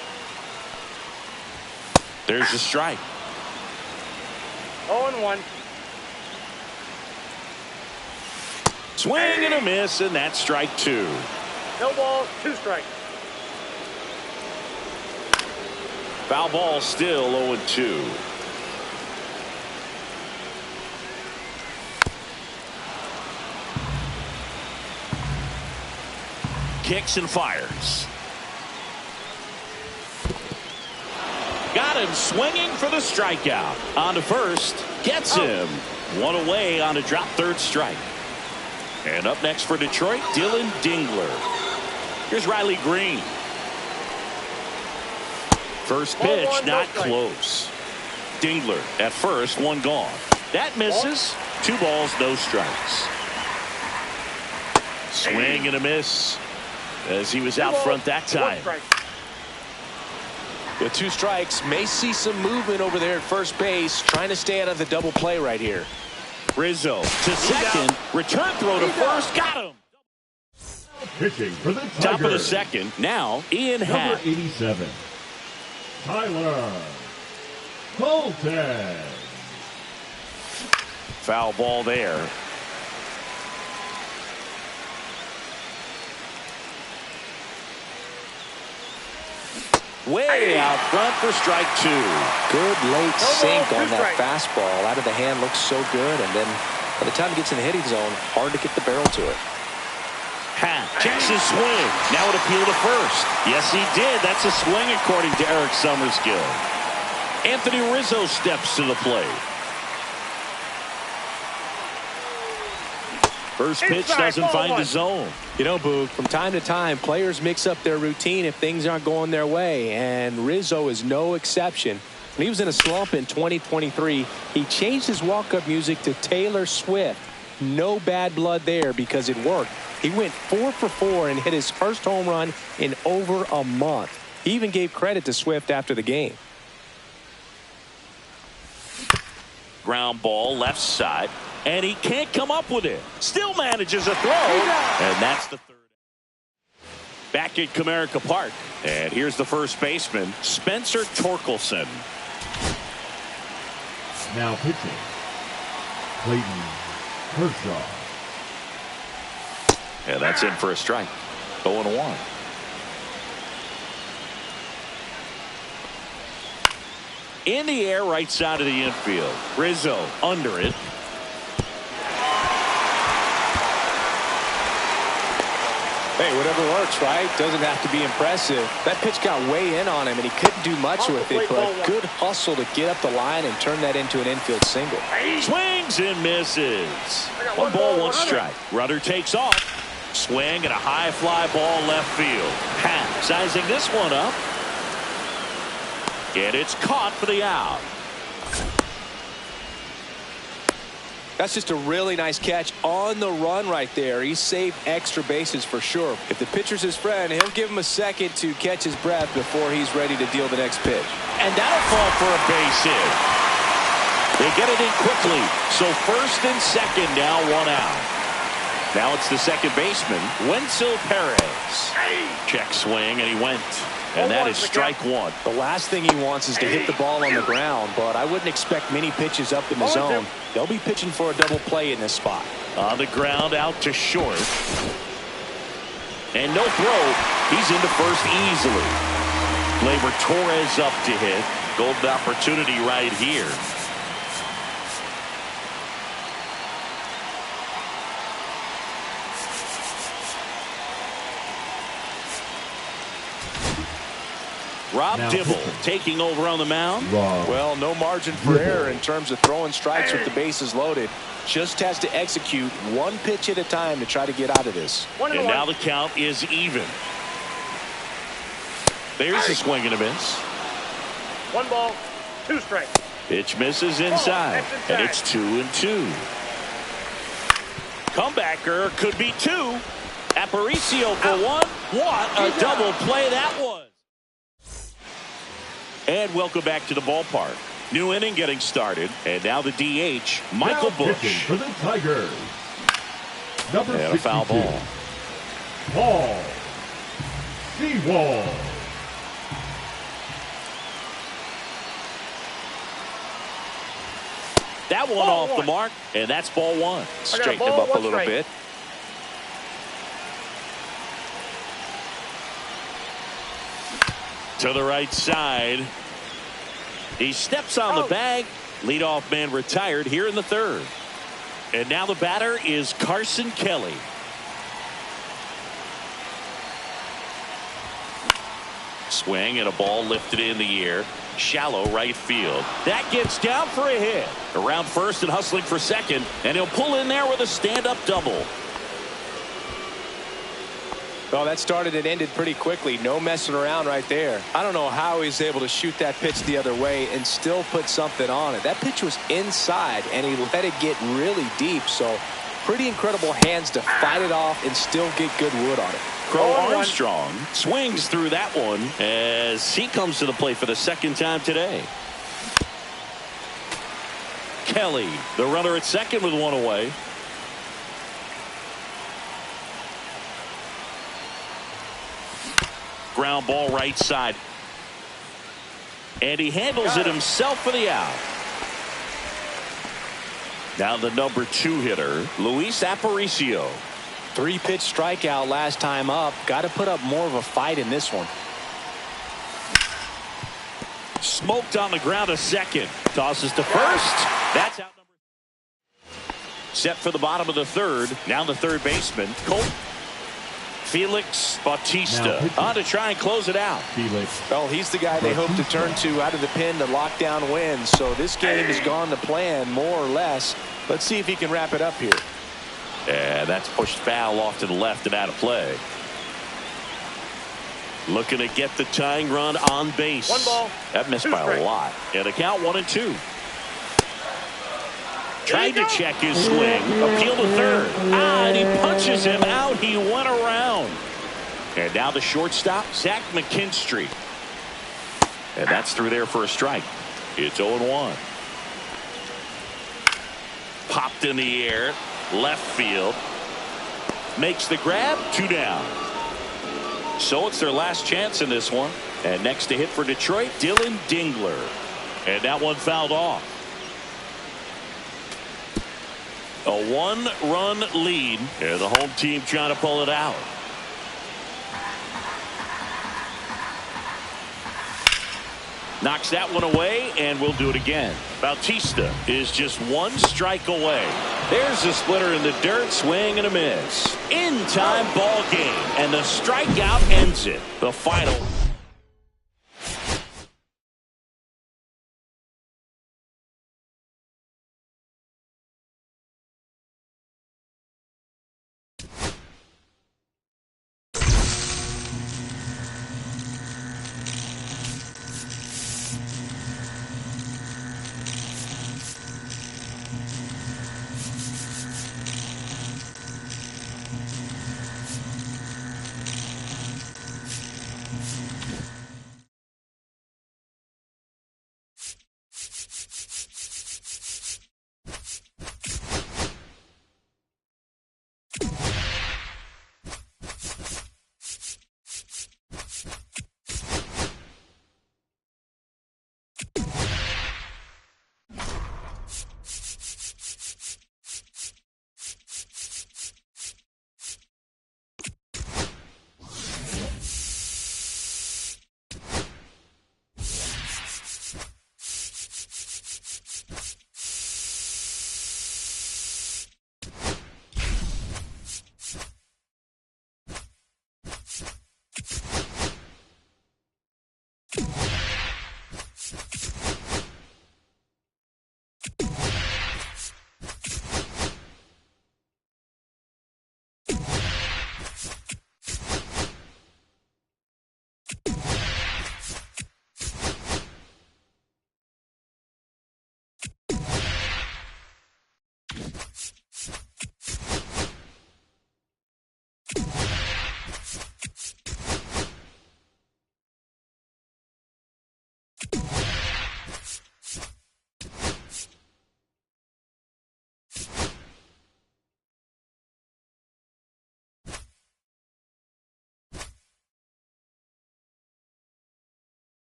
There's a strike. 0-1. Swing and a miss, and that's strike 2. No balls, 2 strikes. Foul ball still 0-2. Kicks and fires. Got him swinging for the strikeout. On to first. Gets him. One away on a drop third strike. And up next for Detroit, Dylan Dingler. Here's Riley Green. First pitch, not close. Dingler at first, 1 gone. That misses. 2 balls, no strikes. Swing and a miss as he was out front that time. With 2 strikes, may see some movement over there at first base, trying to stay out of the double play right here. Rizzo to second. Return throw to first. Got him. Pitching for the Tigers. Top of the second. Now Ian Happ. Number 87. Tyler Colton. Foul ball there. Way out front for strike 2. Good late sink on that fastball. Out of the hand, looks so good. And then by the time it gets in the hitting zone, hard to get the barrel to it. Happ checks his swing. Now it appeal to first. Yes, he did. That's a swing according to Eric Summerskill. Anthony Rizzo steps to the plate. First pitch doesn't find the zone. You know, Boog, from time to time, players mix up their routine if things aren't going their way, and Rizzo is no exception. When he was in a slump in 2023, he changed his walk-up music to Taylor Swift. No bad blood there because it worked. He went 4 for 4 and hit his first home run in over a month. He even gave credit to Swift after the game. Ground ball left side. And he can't come up with it. Still manages a throw. And that's the third. Back at Comerica Park. And here's the first baseman, Spencer Torkelson. Now pitching, Clayton Kershaw. And that's in for a strike. 0-1. In the air, right side of the infield. Rizzo under it. Hey, whatever works, right? Doesn't have to be impressive. That pitch got way in on him, and he couldn't do much with it, but good hustle to get up the line and turn that into an infield single. Swings and misses. One ball, one strike. Runner takes off. Swing and a high fly ball left field. Pat sizing this one up. And it's caught for the out. That's just a really nice catch on the run right there. He saved extra bases for sure. If the pitcher's his friend, he'll give him a second to catch his breath before he's ready to deal the next pitch. And that'll fall for a base hit. They get it in quickly. So first and second now, one out. Now it's the second baseman, Wenzel Perez. Check swing, and he went. And that is strike one. The last thing he wants is to hit the ball on the ground, but I wouldn't expect many pitches up in the zone. They'll be pitching for a double play in this spot. On the ground, out to short. And no throw. He's into first easily. Gleyber Torres up to hit. Golden opportunity right here. Rob Dibble taking over on the mound. Well, no margin for error in terms of throwing strikes with the bases loaded. Just has to execute one pitch at a time to try to get out of this. And now the count is even. There's a swing and a miss. 1 ball, 2 strikes. Pitch misses inside. And it's 2-2. Comebacker could be 2. Aparicio for 1. What a double play that was. And welcome back to the ballpark. New inning getting started. And now the DH, Michael Busch. For the Tigers. Number and a foul ball. Paul Sewald. That one off the mark, and that's ball 1. Straighten him up a little bit. To the right side. He steps on the bag. Leadoff man retired here in the third. And now the batter is Carson Kelly. Swing and a ball lifted in the air. Shallow right field. That gets down for a hit. Around first and hustling for second. And he'll pull in there with a stand-up double. Well, that started and ended pretty quickly. No messing around right there. I don't know how he's able to shoot that pitch the other way and still put something on it. That pitch was inside, and he let it get really deep. So pretty incredible hands to fight it off and still get good wood on it. Crow Armstrong swings through that one as he comes to the plate for the second time today. Kelly, the runner at second with one away. Ground ball right side. And he handles it himself for the out. Now the number 2 hitter, Luis Aparicio. 3-pitch strikeout last time up. Got to put up more of a fight in this one. Smoked on the ground a second. Tosses to first. That's out. Set for the bottom of the third. Now the third baseman, Colt. Felix Bautista on to try and close it out. Well, he's the guy they hope to turn to out of the pen to lock down wins. So this game has gone to plan more or less. Let's see if he can wrap it up here. And that's pushed foul off to the left and out of play. Looking to get the tying run on base. 1 ball. That missed by a lot. And the count 1-2. Tried to check his swing. Appeal to third. And he punches him out. He went around. And now the shortstop, Zach McKinstry. And that's through there for a strike. It's 0-1. Popped in the air. Left field. Makes the grab. 2 down. So it's their last chance in this one. And next to hit for Detroit, Dylan Dingler. And that one fouled off. A 1-run lead, and the home team trying to pull it out. Knocks that one away, and we'll do it again. Bautista is just one strike away. There's the splitter in the dirt, swing and a miss. In-time ball game, and the strikeout ends it. The final.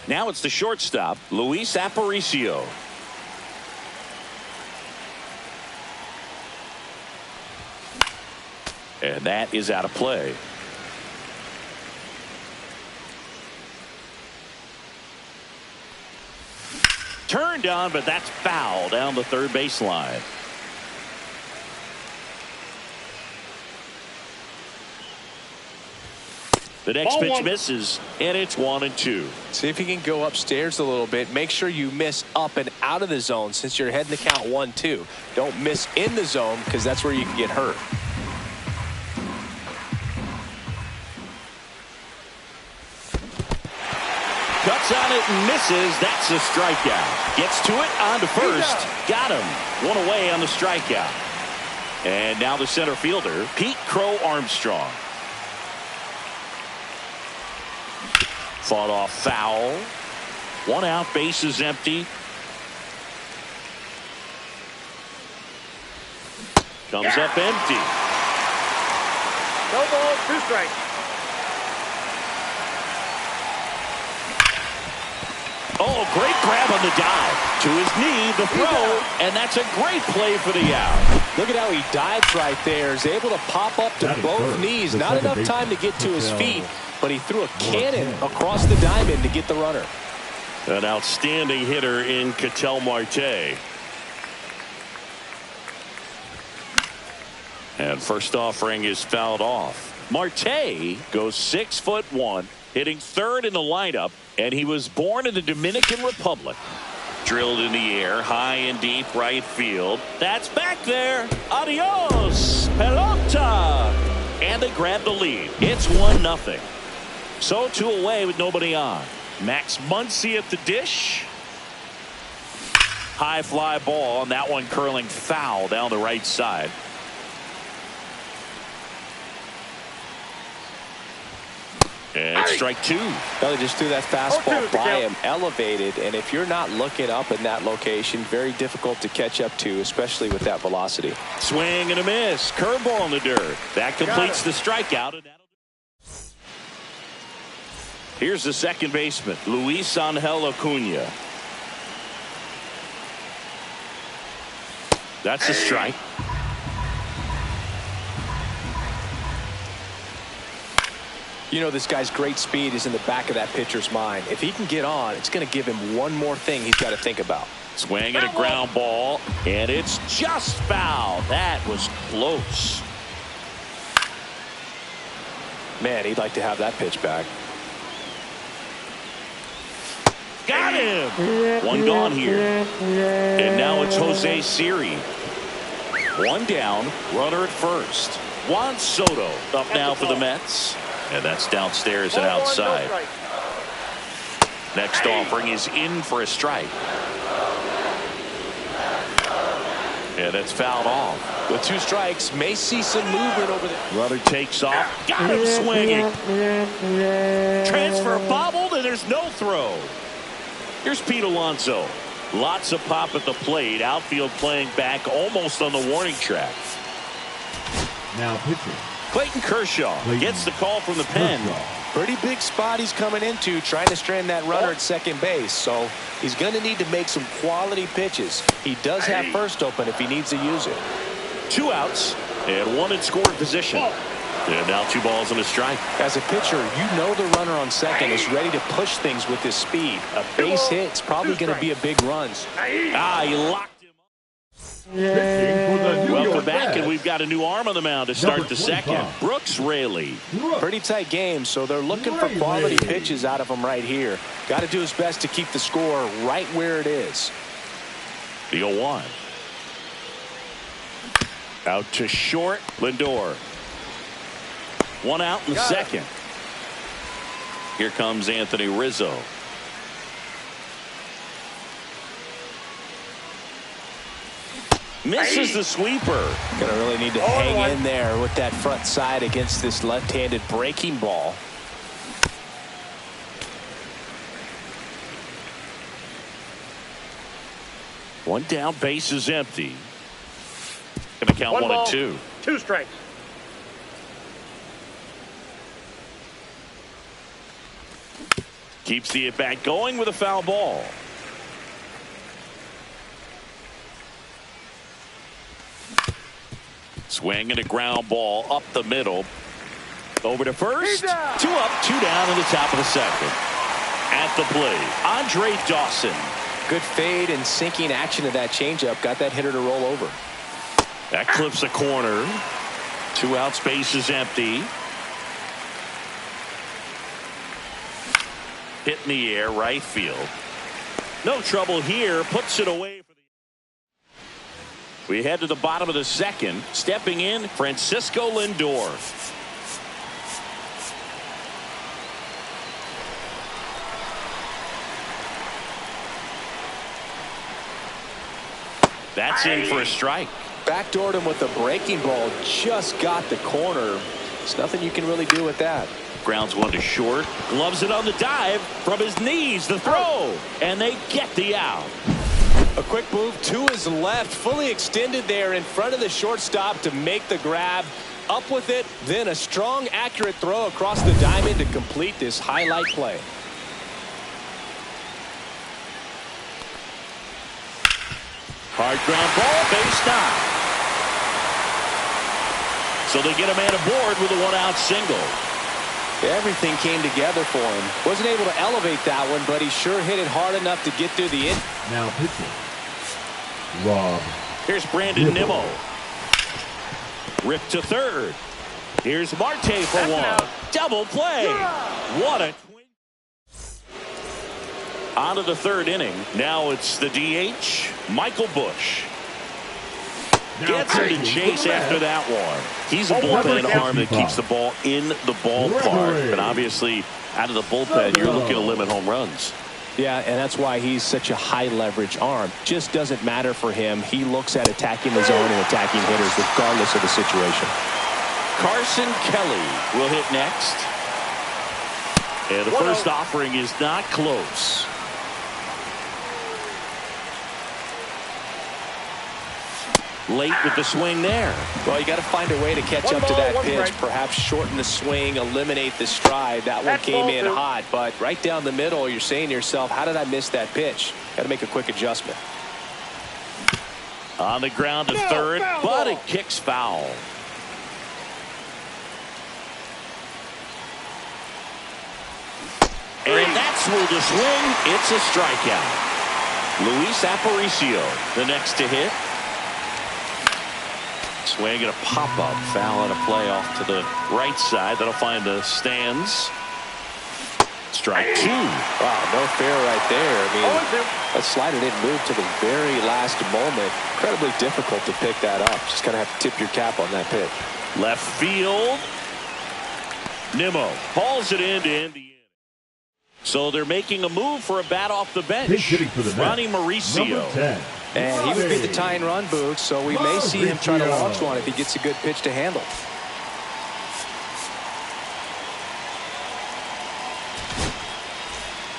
Now it's the shortstop, Luis Aparicio. And that is out of play. Turned on, but that's foul down the third baseline. The next pitch misses, and it's 1-2. See if you can go upstairs a little bit. Make sure you miss up and out of the zone since you're heading to count 1-2. Don't miss in the zone because that's where you can get hurt. Cuts on it and misses. That's a strikeout. Gets to it on to first. Got him. One away on the strikeout. And now the center fielder, Pete Crow Armstrong. Fought off foul. One out, base is empty. Comes up empty. No ball, 2 strikes. Oh, great grab on the dive. To his knee, the throw, and that's a great play for the out. Look at how he dives right there. Is able to pop up to both knees. Not enough time to get to his feet, but he threw a cannon across the diamond to get the runner. An outstanding hitter in Ketel Marte. And first offering is fouled off. Marte goes 6'1", hitting third in the lineup, and he was born in the Dominican Republic. Drilled in the air, high and deep right field. That's back there. Adios, pelota. And they grab the lead. It's 1-0. So 2 away with nobody on. Max Muncy at the dish. High fly ball, and that one curling foul down the right side. And strike two. Well, they just threw that 0-2 fastball is the by count. him, elevated, and if you're not looking up in that location, very difficult to catch up to, especially with that velocity. Swing and a miss. Curveball in the dirt. That completes the strikeout. And here's the second baseman, Luis Angel Acuna. That's a strike. You know, this guy's great speed is in the back of that pitcher's mind. If he can get on, it's going to give him one more thing he's got to think about. Swing and a ground ball, and it's just foul. That was close. Man, he'd like to have that pitch back. Got him. One gone here. And now it's Jose Siri. One down, runner at first. Juan Soto up now for the Mets. And that's downstairs and outside. Next offering is in for a strike. And that's fouled off. With two strikes, may see some movement over there. Runner takes off. Got him swinging. Transfer bobbled, and there's no throw. Here's Pete Alonso. Lots of pop at the plate. Outfield playing back almost on the warning track. Now pitching. Clayton Kershaw gets the call from the pen. Pretty big spot he's coming into, trying to strand that runner at second base. So he's going to need to make some quality pitches. He does have first open if he needs to use it. 2 outs and one in scoring position. And now 2 balls and a strike. As a pitcher, you know the runner on second is ready to push things with his speed. A base hit's probably going to be a big run. He locked him up. Welcome back, and we've got a new arm on the mound to start the second. Brooks Raley. Pretty tight game, so they're looking for quality pitches out of him right here. Got to do his best to keep the score right where it is. The 0-1. Out to short, Lindor. 1 out in the second. Here comes Anthony Rizzo. Misses the sweeper. Gonna really need to hang in there with that front side against this left-handed breaking ball. One down, base is empty. Gonna count 1 and 2. 2 strikes. Keeps the at-bat going with a foul ball. Swing and a ground ball up the middle. Over to first. 2 up, 2 down in the top of the second. At the plate, Andre Dawson. Good fade and sinking action of that changeup. Got that hitter to roll over. That clips a corner. 2 outs, base is empty. Hit in the air, right field. No trouble here. Puts it away. We head to the bottom of the second. Stepping in, Francisco Lindor. That's in for a strike. Backdoored him with the breaking ball. Just got the corner. There's nothing you can really do with that. Grounds one to short. Gloves it on the dive from his knees. The throw. And they get the out. A quick move to his left. Fully extended there in front of the shortstop to make the grab. Up with it. Then a strong, accurate throw across the diamond to complete this highlight play. Hard ground ball, base knock. So they get a man aboard with a 1-out single. Everything came together for him. Wasn't able to elevate that one, but he sure hit it hard enough to get through the end. Now pitching. Rob. Here's Brandon Nimmo. Ripped to third. Here's Marte for 1. Double play. What a twin. On to the third inning. Now it's the DH, Michael Busch. Gets him to chase after that one. He's a bullpen arm that keeps the ball in the ballpark. And obviously, out of the bullpen, you're looking to limit home runs. Yeah, and that's why he's such a high leverage arm. Just doesn't matter for him. He looks at attacking the zone and attacking hitters regardless of the situation. Carson Kelly will hit next. And the first offering is not close. Late with the swing there. Well, you got to find a way to catch up to that pitch. Perhaps shorten the swing, eliminate the stride. That one came in hot, but right down the middle, you're saying to yourself, how did I miss that pitch? Got to make a quick adjustment. On the ground to third, but it kicks foul. And that's where the swing. It's a strikeout. Luis Aparicio, the next to hit. Swing and a pop-up foul and a play off to the right side. That'll find the stands. Strike two. Wow, no fair right there. I mean, that slider didn't move to the very last moment. Incredibly difficult to pick that up. Just kind of have to tip your cap on that pitch. Left field. Nimmo hauls it into Indiana. So they're making a move for a bat off the bench. Ronnie Mauricio. And he would be the tying run, Boots, so we may see him try to launch one if he gets a good pitch to handle.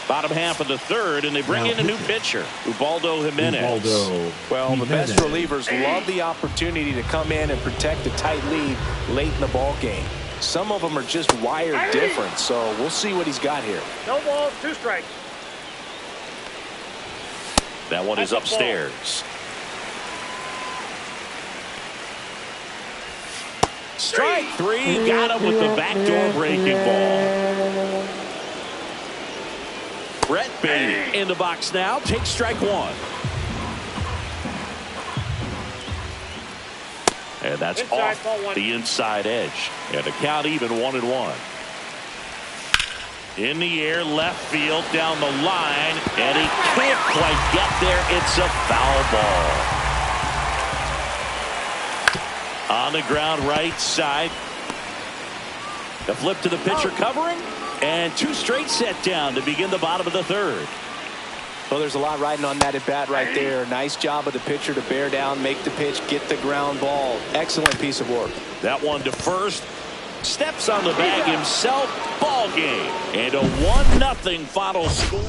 Bottom half of the third, and they bring in a new pitcher, Ubaldo Jimenez. Well, the best relievers love the opportunity to come in and protect a tight lead late in the ball game. Some of them are just wired different, so we'll see what he's got here. No balls, 2 strikes. That one is upstairs. Strike three. Got him with the backdoor breaking ball. Brett Beatty in the box now. Takes strike one. And that's off the inside edge. And the count even 1-1. In the air, left field, down the line, and he can't quite get there. It's a foul ball. On the ground, right side. The flip to the pitcher covering, and 2 straight set down to begin the bottom of the third. Well, there's a lot riding on that at bat right there. Nice job of the pitcher to bear down, make the pitch, get the ground ball. Excellent piece of work. That one to first. Steps on the bag himself. Ball game. And a 1-0 final score.